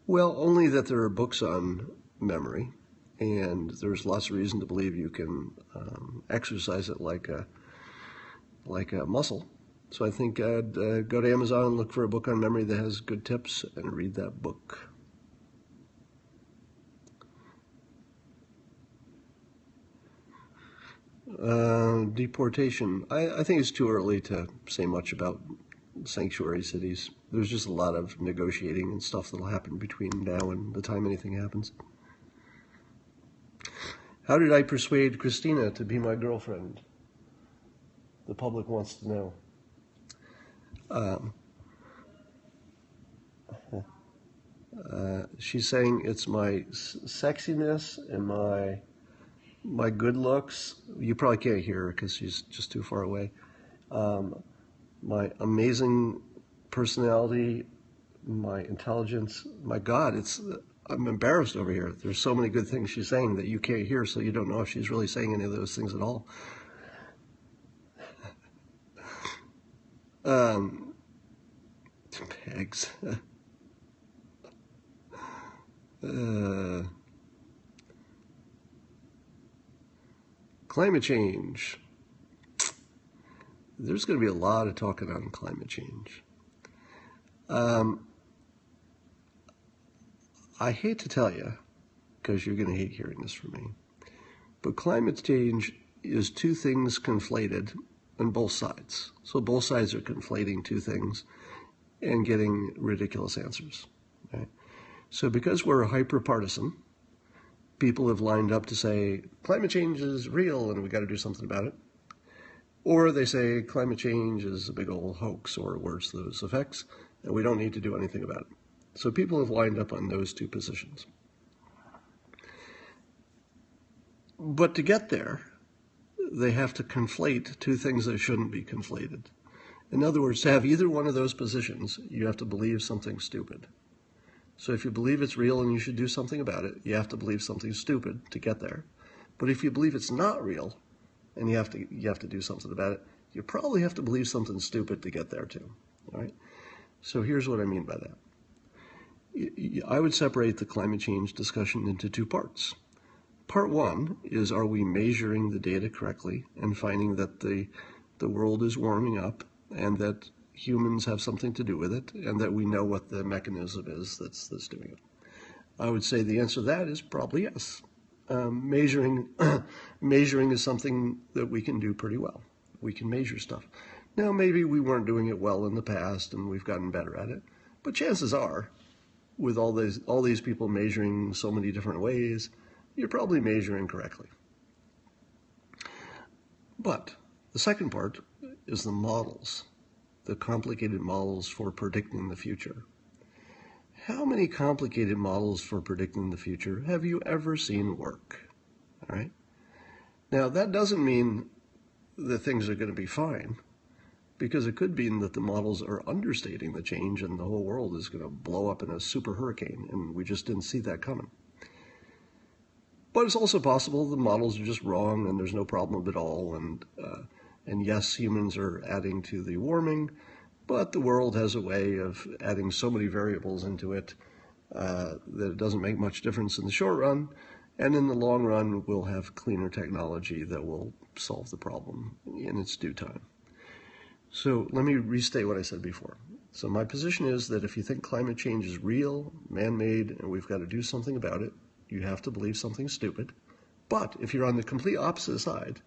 Well, only that there are books on memory, and there's lots of reason to believe you can exercise it like a muscle. So I think I'd go to Amazon, look for a book on memory that has good tips, and read that book. Deportation. I think it's too early to say much about sanctuary cities. There's just a lot of negotiating and stuff that'll happen between now and the time anything happens. How did I persuade Christina to be my girlfriend? The public wants to know. She's saying it's my sexiness and my good looks. You probably can't hear her because she's just too far away. My amazing personality, my intelligence. My God, I'm embarrassed over here. There's so many good things she's saying that you can't hear, so you don't know if she's really saying any of those things at all. Pegs. Climate change. There's going to be a lot of talking on climate change. I hate to tell you, because you're going to hate hearing this from me, but climate change is two things conflated on both sides. So both sides are conflating two things and getting ridiculous answers. Right? So because we're hyper-partisan, people have lined up to say climate change is real and we got to do something about it. Or they say climate change is a big old hoax or worse, those effects, and we don't need to do anything about it. So people have lined up on those two positions. But to get there, they have to conflate two things that shouldn't be conflated. In other words, to have either one of those positions, you have to believe something stupid. So if you believe it's real and you should do something about it, you have to believe something stupid to get there. But if you believe it's not real and you have to do something about it, you probably have to believe something stupid to get there too. All right? So here's what I mean by that. I would separate the climate change discussion into two parts. Part one is, are we measuring the data correctly and finding that the world is warming up and that humans have something to do with it and that we know what the mechanism is that's doing it? I would say the answer to that is probably yes. Measuring is something that we can do pretty well. We can measure stuff. Now, maybe we weren't doing it well in the past and we've gotten better at it, but chances are, with all these people measuring so many different ways, you're probably measuring correctly. But the second part is the models, the complicated models for predicting the future. How many complicated models for predicting the future have you ever seen work? All right. Now, that doesn't mean that things are going to be fine, because it could mean that the models are understating the change and the whole world is going to blow up in a super hurricane, and we just didn't see that coming. But it's also possible the models are just wrong and there's no problem at all, and yes, humans are adding to the warming, but the world has a way of adding so many variables into it that it doesn't make much difference in the short run, and in the long run we'll have cleaner technology that will solve the problem in its due time. So let me restate what I said before. So my position is that if you think climate change is real, man-made, and we've got to do something about it, you have to believe something stupid. But if you're on the complete opposite side,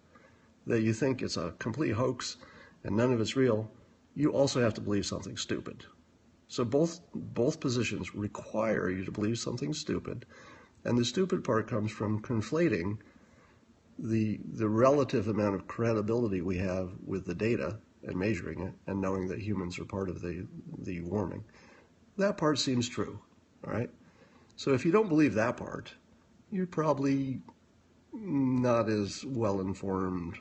that you think it's a complete hoax and none of it's real, you also have to believe something stupid. So both positions require you to believe something stupid, and the stupid part comes from conflating the relative amount of credibility we have with the data and measuring it and knowing that humans are part of the warming. That part seems true, all right? So if you don't believe that part, you're probably not as well informed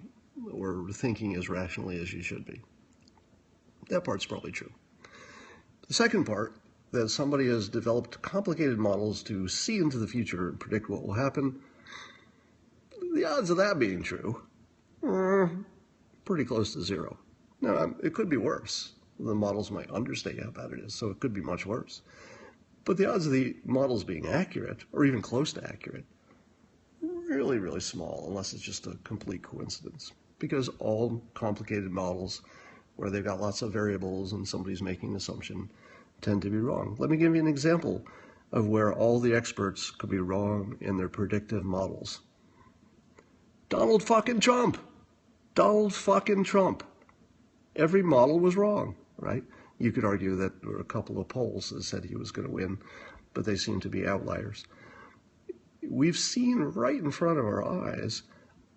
or thinking as rationally as you should be. That part's probably true. The second part, that somebody has developed complicated models to see into the future and predict what will happen, the odds of that being true are pretty close to zero. Now, it could be worse. The models might understate how bad it is, so it could be much worse. But the odds of the models being accurate, or even close to accurate, really, really small, unless it's just a complete coincidence. Because all complicated models, where they've got lots of variables and somebody's making an assumption, tend to be wrong. Let me give you an example of where all the experts could be wrong in their predictive models. Donald fucking Trump. Donald fucking Trump. Every model was wrong, right? You could argue that there were a couple of polls that said he was going to win, but they seem to be outliers. We've seen right in front of our eyes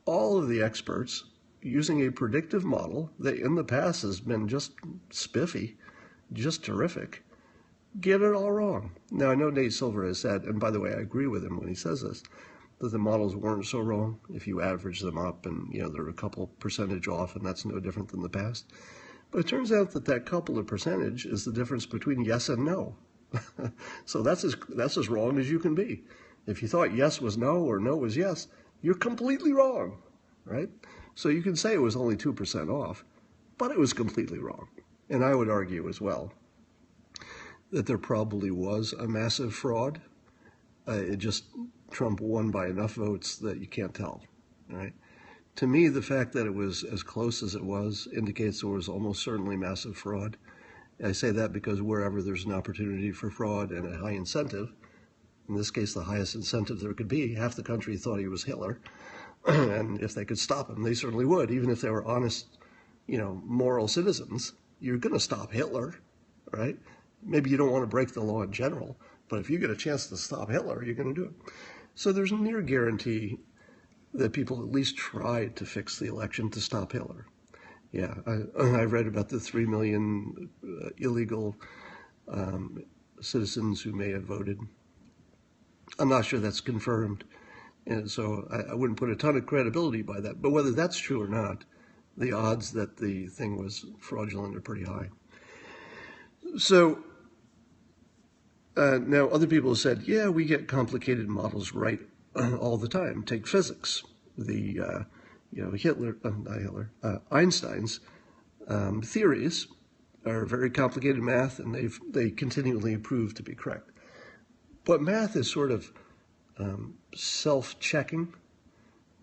all of the experts using a predictive model that in the past has been just spiffy, just terrific, get it all wrong. Now, I know Nate Silver has said, and by the way, I agree with him when he says this, that the models weren't so wrong if you average them up and, they're a couple percentage off, and that's no different than the past. But it turns out that couple of percentage is the difference between yes and no. So that's as wrong as you can be. If you thought yes was no or no was yes, you're completely wrong, right? So you can say it was only 2% off, but it was completely wrong. And I would argue as well that there probably was a massive fraud. Trump won by enough votes that you can't tell, right? To me, the fact that it was as close as it was indicates there was almost certainly massive fraud. I say that because wherever there's an opportunity for fraud and a high incentive, in this case, the highest incentive there could be, half the country thought he was Hitler. And if they could stop him, they certainly would, even if they were honest, moral citizens. You're going to stop Hitler, right? Maybe you don't want to break the law in general, but if you get a chance to stop Hitler, you're going to do it. So there's a near guarantee that people at least tried to fix the election to stop Hitler. Yeah, I read about the 3 million illegal citizens who may have voted. I'm not sure that's confirmed, and so I wouldn't put a ton of credibility by that. But whether that's true or not, the odds that the thing was fraudulent are pretty high. So now other people have said, yeah, we get complicated models right all the time. Take physics. Einstein's theories are very complicated math, and they continually prove to be correct. But math is sort of self-checking,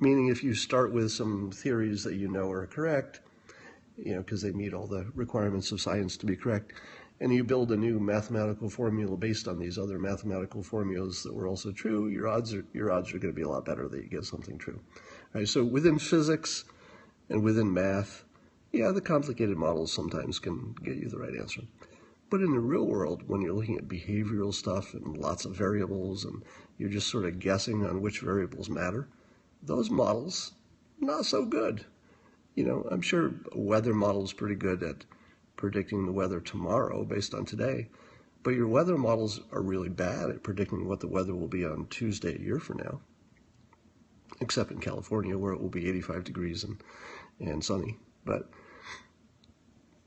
meaning if you start with some theories that are correct, because they meet all the requirements of science to be correct, and you build a new mathematical formula based on these other mathematical formulas that were also true, your odds are going to be a lot better that you get something true. All right, so within physics and within math, yeah, the complicated models sometimes can get you the right answer. But in the real world, when you're looking at behavioral stuff and lots of variables and you're just sort of guessing on which variables matter, those models, not so good. I'm sure a weather model is pretty good at predicting the weather tomorrow based on today, but your weather models are really bad at predicting what the weather will be on Tuesday a year from now, except in California where it will be 85 degrees and sunny. But,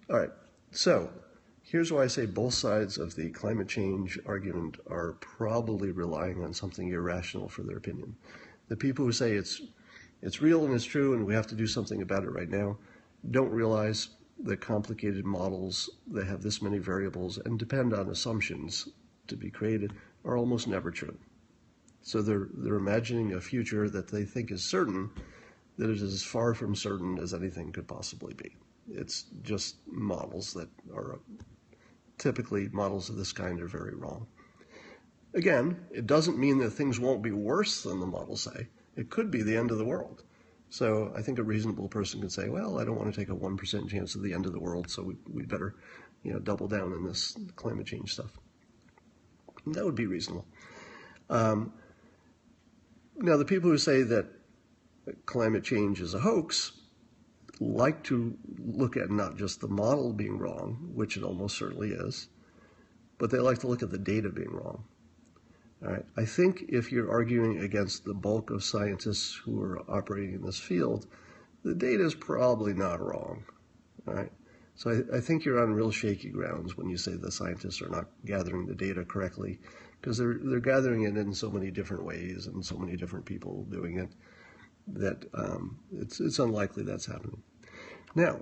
all right, so here's why I say both sides of the climate change argument are probably relying on something irrational for their opinion. The people who say it's real and it's true and we have to do something about it right now don't realize that complicated models that have this many variables and depend on assumptions to be created are almost never true. So they're imagining a future that they think is certain, that is as far from certain as anything could possibly be. It's just models that are typically models of this kind are very wrong. Again, it doesn't mean that things won't be worse than the models say. It could be the end of the world. So I think a reasonable person could say, well, I don't want to take a 1% chance of the end of the world, so we better, double down on this climate change stuff. And that would be reasonable. Now, the people who say that climate change is a hoax like to look at not just the model being wrong, which it almost certainly is, but they like to look at the data being wrong. All right. I think if you're arguing against the bulk of scientists who are operating in this field, the data is probably not wrong. All right. So I think you're on real shaky grounds when you say the scientists are not gathering the data correctly, because they're gathering it in so many different ways and so many different people doing it that it's unlikely that's happening. Now,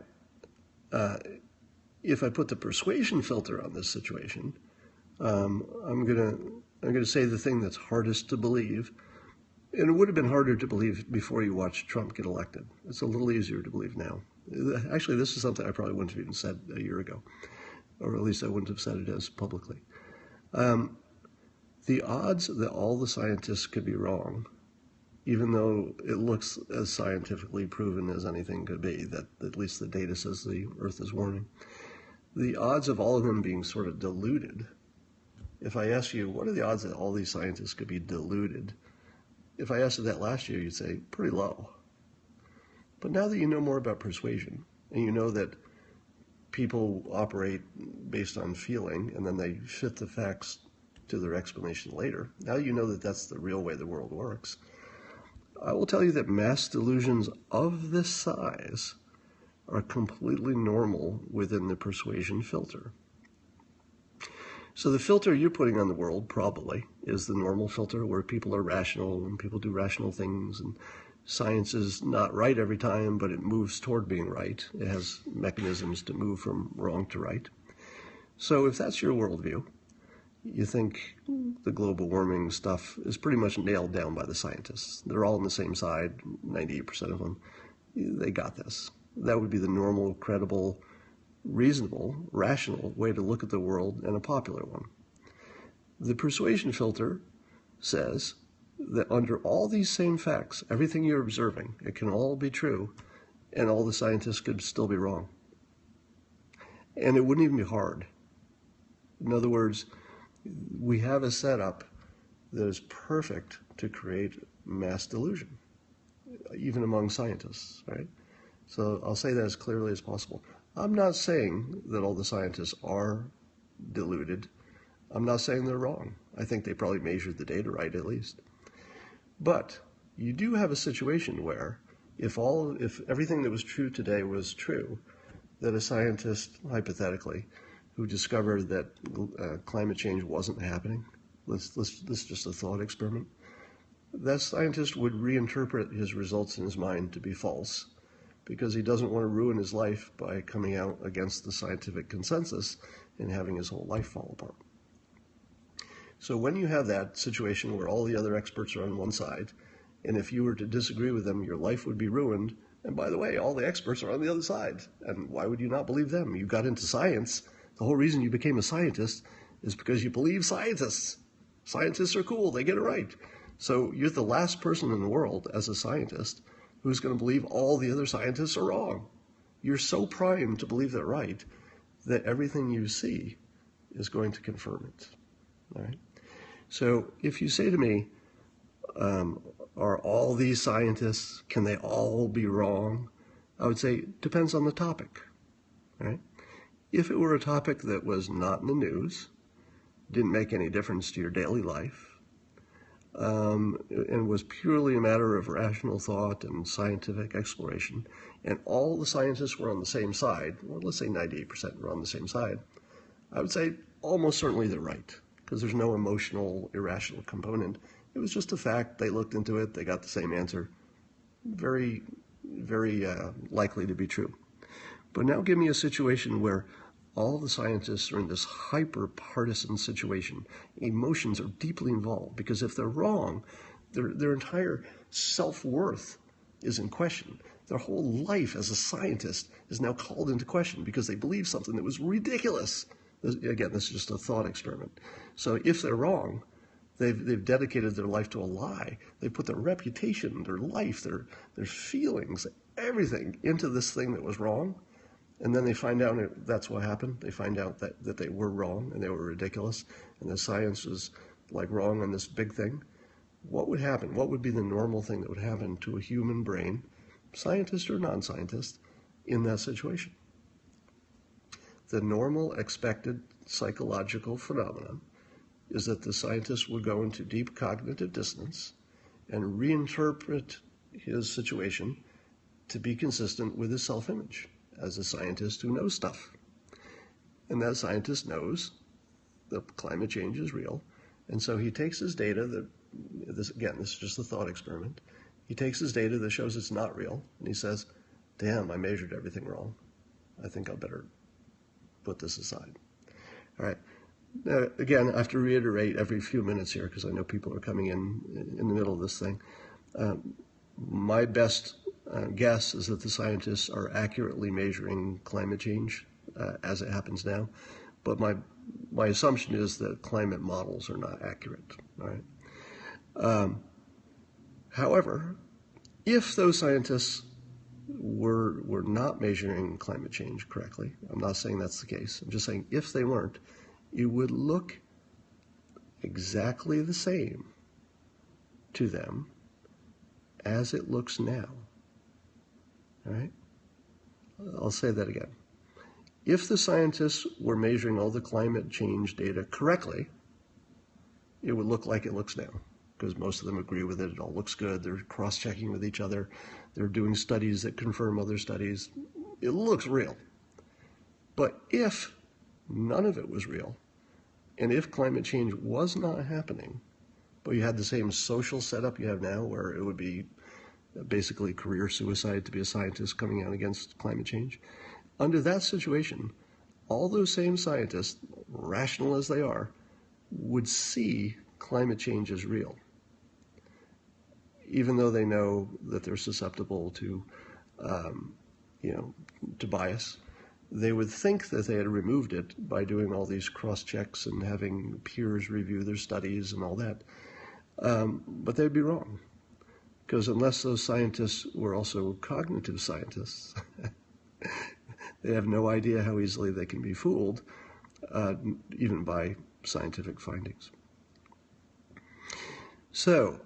if I put the persuasion filter on this situation, I'm gonna say the thing that's hardest to believe, and it would have been harder to believe before you watched Trump get elected. It's a little easier to believe now. Actually, this is something I probably wouldn't have even said a year ago, or at least I wouldn't have said it as publicly. The odds that all the scientists could be wrong, even though it looks as scientifically proven as anything could be, that at least the data says the Earth is warming, the odds of all of them being sort of deluded. If I ask you, what are the odds that all these scientists could be deluded? If I asked you that last year, you'd say, pretty low. But now that you know more about persuasion, and you know that people operate based on feeling, and then they fit the facts to their explanation later. Now you know that that's the real way the world works. I will tell you that mass delusions of this size are completely normal within the persuasion filter. So the filter you're putting on the world probably is the normal filter where people are rational and people do rational things, and science is not right every time, but it moves toward being right. It has mechanisms to move from wrong to right. So if that's your worldview, you think the global warming stuff is pretty much nailed down by the scientists. They're all on the same side, 98% of them. They got this. That would be the normal, credible, reasonable, rational way to look at the world, and a popular one. The persuasion filter says that under all these same facts, everything you're observing, it can all be true, and all the scientists could still be wrong. And it wouldn't even be hard. In other words, we have a setup that is perfect to create mass delusion, even among scientists, right? So I'll say that as clearly as possible. I'm not saying that all the scientists are deluded. I'm not saying they're wrong. I think they probably measured the data right, at least. But you do have a situation where if everything that was true today was true, that a scientist, hypothetically, who discovered that climate change wasn't happening, this is just a thought experiment, that scientist would reinterpret his results in his mind to be false, because he doesn't want to ruin his life by coming out against the scientific consensus and having his whole life fall apart. So when you have that situation where all the other experts are on one side, and if you were to disagree with them, your life would be ruined, and by the way, all the experts are on the other side, and why would you not believe them? You got into science. The whole reason you became a scientist is because you believe scientists. Scientists are cool, they get it right. So you're the last person in the world as a scientist who's going to believe all the other scientists are wrong. You're so primed to believe they're right that everything you see is going to confirm it. All right? So if you say to me, are all these scientists, can they all be wrong? I would say, depends on the topic. Right? If it were a topic that was not in the news, didn't make any difference to your daily life, and was purely a matter of rational thought and scientific exploration, and all the scientists were on the same side, well, let's say 98% were on the same side, I would say almost certainly they're right, because there's no emotional, irrational component. It was just a fact. They looked into it. They got the same answer. Very, very likely to be true. But now give me a situation where all the scientists are in this hyper-partisan situation. Emotions are deeply involved, because if they're wrong, their entire self-worth is in question. Their whole life as a scientist is now called into question because they believe something that was ridiculous. Again, this is just a thought experiment. So if they're wrong, they've dedicated their life to a lie. They put their reputation, their life, their feelings, everything into this thing that was wrong. And then they find out that's what happened. They find out that they were wrong and they were ridiculous, and the science was like wrong on this big thing. What would happen? What would be the normal thing that would happen to a human brain, scientist or non-scientist, in that situation? The normal expected psychological phenomenon is that the scientist would go into deep cognitive dissonance and reinterpret his situation to be consistent with his self-image as a scientist who knows stuff. And that scientist knows that climate change is real, and so he takes his data this is just a thought experiment. He takes his data that shows it's not real, and he says, damn, I measured everything wrong. I think I'll better put this aside. All right. Now, again, I have to reiterate every few minutes here because I know people are coming in the middle of this thing. My best guess is that the scientists are accurately measuring climate change as it happens now, but my assumption is that climate models are not accurate. All right. However, if those scientists were not measuring climate change correctly, I'm not saying that's the case, I'm just saying if they weren't, it would look exactly the same to them as it looks now. All right? I'll say that again. If the scientists were measuring all the climate change data correctly, it would look like it looks now, because most of them agree with it. It all looks good. They're cross-checking with each other. They're doing studies that confirm other studies. It looks real. But if none of it was real, and if climate change was not happening, but you had the same social setup you have now, where it would be basically career suicide to be a scientist coming out against climate change, under that situation, all those same scientists, rational as they are, would see climate change as real, even though they know that they're susceptible to, to bias. They would think that they had removed it by doing all these cross-checks and having peers review their studies and all that. But they'd be wrong, because unless those scientists were also cognitive scientists, they have no idea how easily they can be fooled, even by scientific findings. So,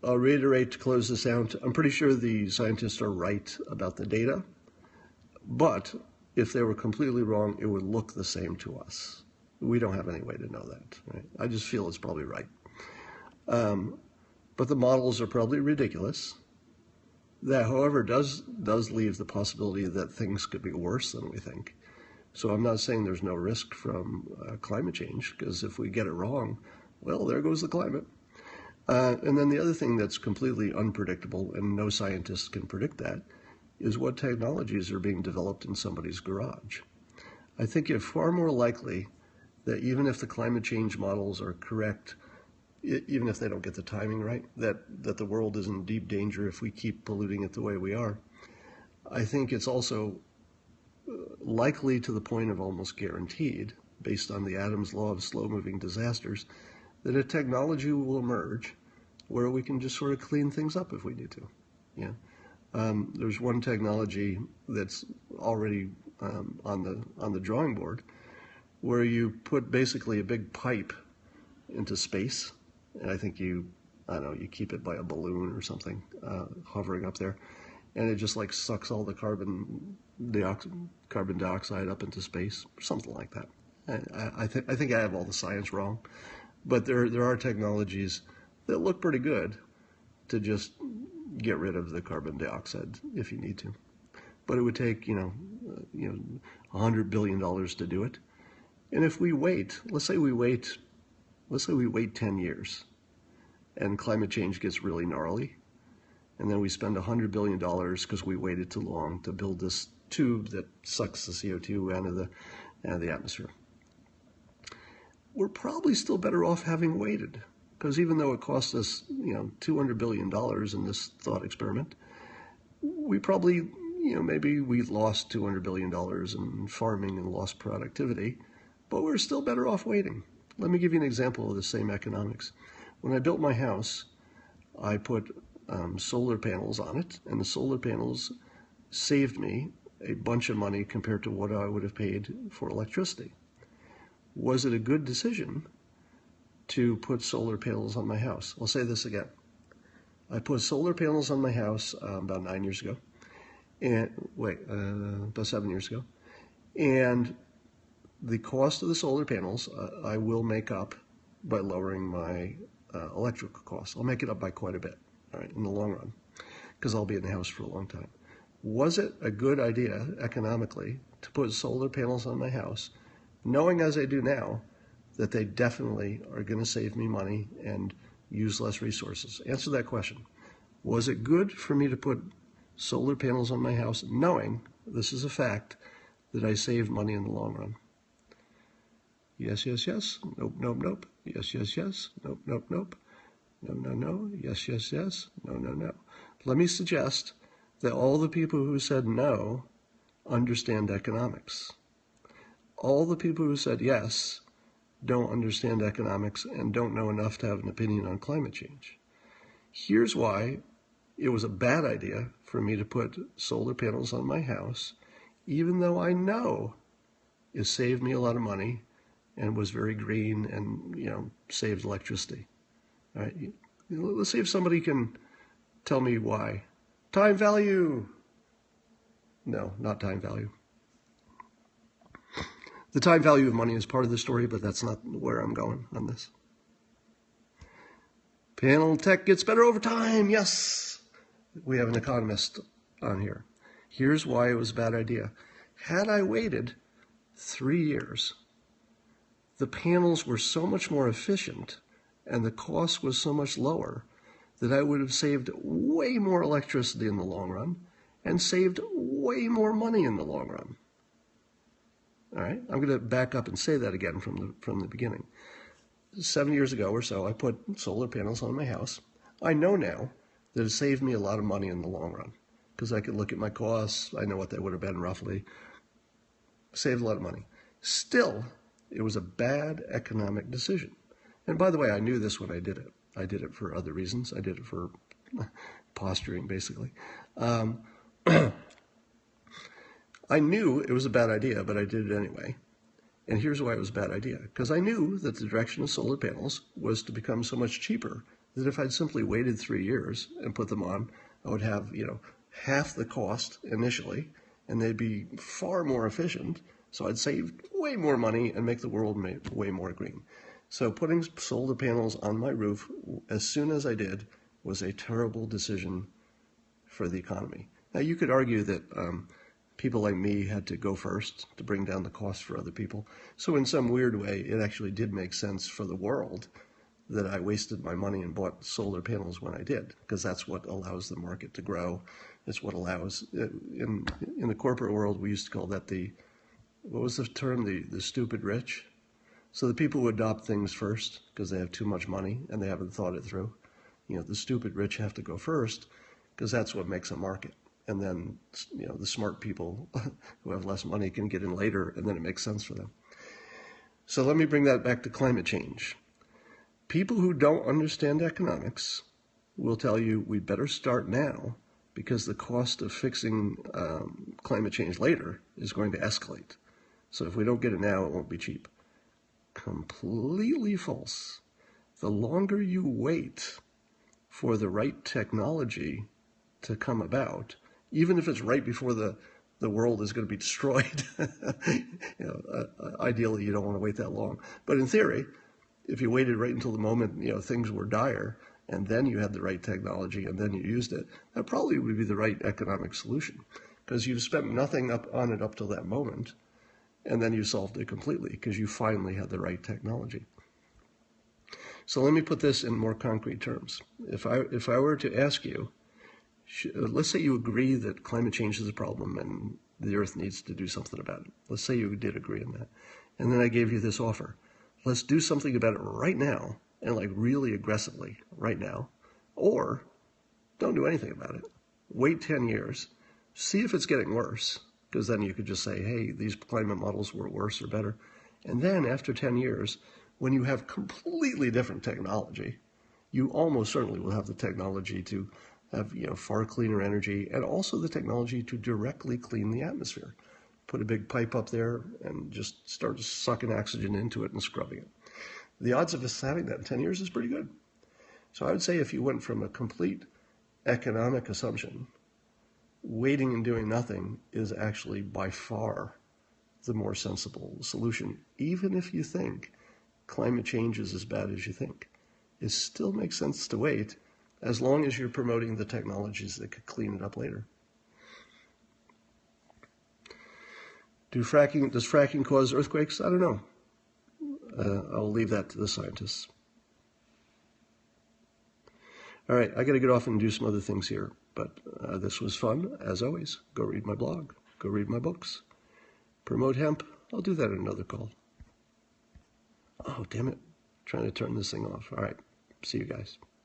I'll reiterate to close this out. I'm pretty sure the scientists are right about the data, but if they were completely wrong, it would look the same to us. We don't have any way to know that, right? I just feel it's probably right. But the models are probably ridiculous. That, however, does leave the possibility that things could be worse than we think. So I'm not saying there's no risk from climate change, because if we get it wrong, well, there goes the climate. And then the other thing that's completely unpredictable, and no scientist can predict that, is what technologies are being developed in somebody's garage. I think it's far more likely that even if the climate change models are correct, even if they don't get the timing right, that the world is in deep danger if we keep polluting it the way we are. I think it's also likely, to the point of almost guaranteed, based on the Adams law of slow-moving disasters, that a technology will emerge where we can just sort of clean things up if we need to. Yeah. There's one technology that's already on the drawing board, where you put basically a big pipe into space, and I think you keep it by a balloon or something hovering up there, and it just like sucks all the carbon dioxide up into space, something like that. I think I have all the science wrong, but there are technologies that look pretty good to just get rid of the carbon dioxide if you need to. But it would take $100 billion to do it. And if we wait, let's say we wait 10 years, and climate change gets really gnarly, and then we spend $100 billion because we waited too long to build this tube that sucks the CO2 out of the atmosphere. We're probably still better off having waited, because even though it cost us, $200 billion in this thought experiment, we probably, maybe we lost $200 billion in farming and lost productivity, but we're still better off waiting. Let me give you an example of the same economics. When I built my house, I put solar panels on it, and the solar panels saved me a bunch of money compared to what I would have paid for electricity. Was it a good decision to put solar panels on my house? I'll say this again. I put solar panels on my house about 9 years ago, about 7 years ago, and the cost of the solar panels I will make up by lowering my electrical costs. I'll make it up by quite a bit, all right, in the long run, because I'll be in the house for a long time. Was it a good idea economically to put solar panels on my house, knowing as I do now that they definitely are going to save me money and use less resources? Answer that question. Was it good for me to put solar panels on my house, knowing, this is a fact, that I save money in the long run? Yes, yes, yes. Nope, nope, nope. Yes, yes, yes. Nope, nope, nope. No, no, no. Yes, yes, yes. No, no, no. Let me suggest that all the people who said no understand economics. All the people who said yes don't understand economics and don't know enough to have an opinion on climate change. Here's why it was a bad idea for me to put solar panels on my house, even though I know it saved me a lot of money and was very green and, saved electricity. All right? Let's see if somebody can tell me why. Time value. No, not time value. The time value of money is part of the story, but that's not where I'm going on this. Panel tech gets better over time. Yes. We have an economist on here. Here's why it was a bad idea. Had I waited 3 years, the panels were so much more efficient and the cost was so much lower that I would have saved way more electricity in the long run and saved way more money in the long run. All right, I'm going to back up and say that again from the beginning. 7 years ago or so, I put solar panels on my house. I know now that it saved me a lot of money in the long run because I could look at my costs. I know what they would have been roughly. Saved a lot of money. Still, it was a bad economic decision. And by the way, I knew this when I did it. I did it for other reasons. I did it for posturing, basically. I knew it was a bad idea, but I did it anyway. And here's why it was a bad idea. Because I knew that the direction of solar panels was to become so much cheaper that if I'd simply waited 3 years and put them on, I would have, half the cost initially, and they'd be far more efficient. So I'd save way more money and make the world way more green. So putting solar panels on my roof as soon as I did was a terrible decision for the economy. Now, you could argue that people like me had to go first to bring down the cost for other people. So in some weird way, it actually did make sense for the world that I wasted my money and bought solar panels when I did, because that's what allows the market to grow. It's what allows, in the corporate world, we used to call that what was the term, the stupid rich? So the people who adopt things first because they have too much money and they haven't thought it through. The stupid rich have to go first because that's what makes a market. And then, the smart people who have less money can get in later, and then it makes sense for them. So let me bring that back to climate change. People who don't understand economics will tell you we better start now because the cost of fixing climate change later is going to escalate. So if we don't get it now, it won't be cheap. Completely false. The longer you wait for the right technology to come about, even if it's right before the world is going to be destroyed, ideally you don't want to wait that long. But in theory, if you waited right until the moment things were dire, and then you had the right technology and then you used it, that probably would be the right economic solution, because you've spent nothing on it up till that moment, and then you solved it completely because you finally had the right technology. So let me put this in more concrete terms. If I were to ask you, let's say you agree that climate change is a problem and the Earth needs to do something about it. Let's say you did agree on that. And then I gave you this offer. Let's do something about it right now, and really aggressively right now. Or don't do anything about it. Wait 10 years. See if it's getting worse, because then you could just say, hey, these climate models were worse or better. And then after 10 years, when you have completely different technology, you almost certainly will have the technology to have far cleaner energy, and also the technology to directly clean the atmosphere. Put a big pipe up there and just start sucking oxygen into it and scrubbing it. The odds of us having that in 10 years is pretty good. So I would say if you went from a complete economic assumption, waiting and doing nothing is actually by far the more sensible solution, even if you think climate change is as bad as you think. It still makes sense to wait, as long as you're promoting the technologies that could clean it up later. Does fracking cause earthquakes? I don't know. I'll leave that to the scientists. All right, I got to get off and do some other things here, but this was fun, as always. Go read my blog. Go read my books. Promote hemp. I'll do that in another call. Oh, damn it. Trying to turn this thing off. All right. See you guys.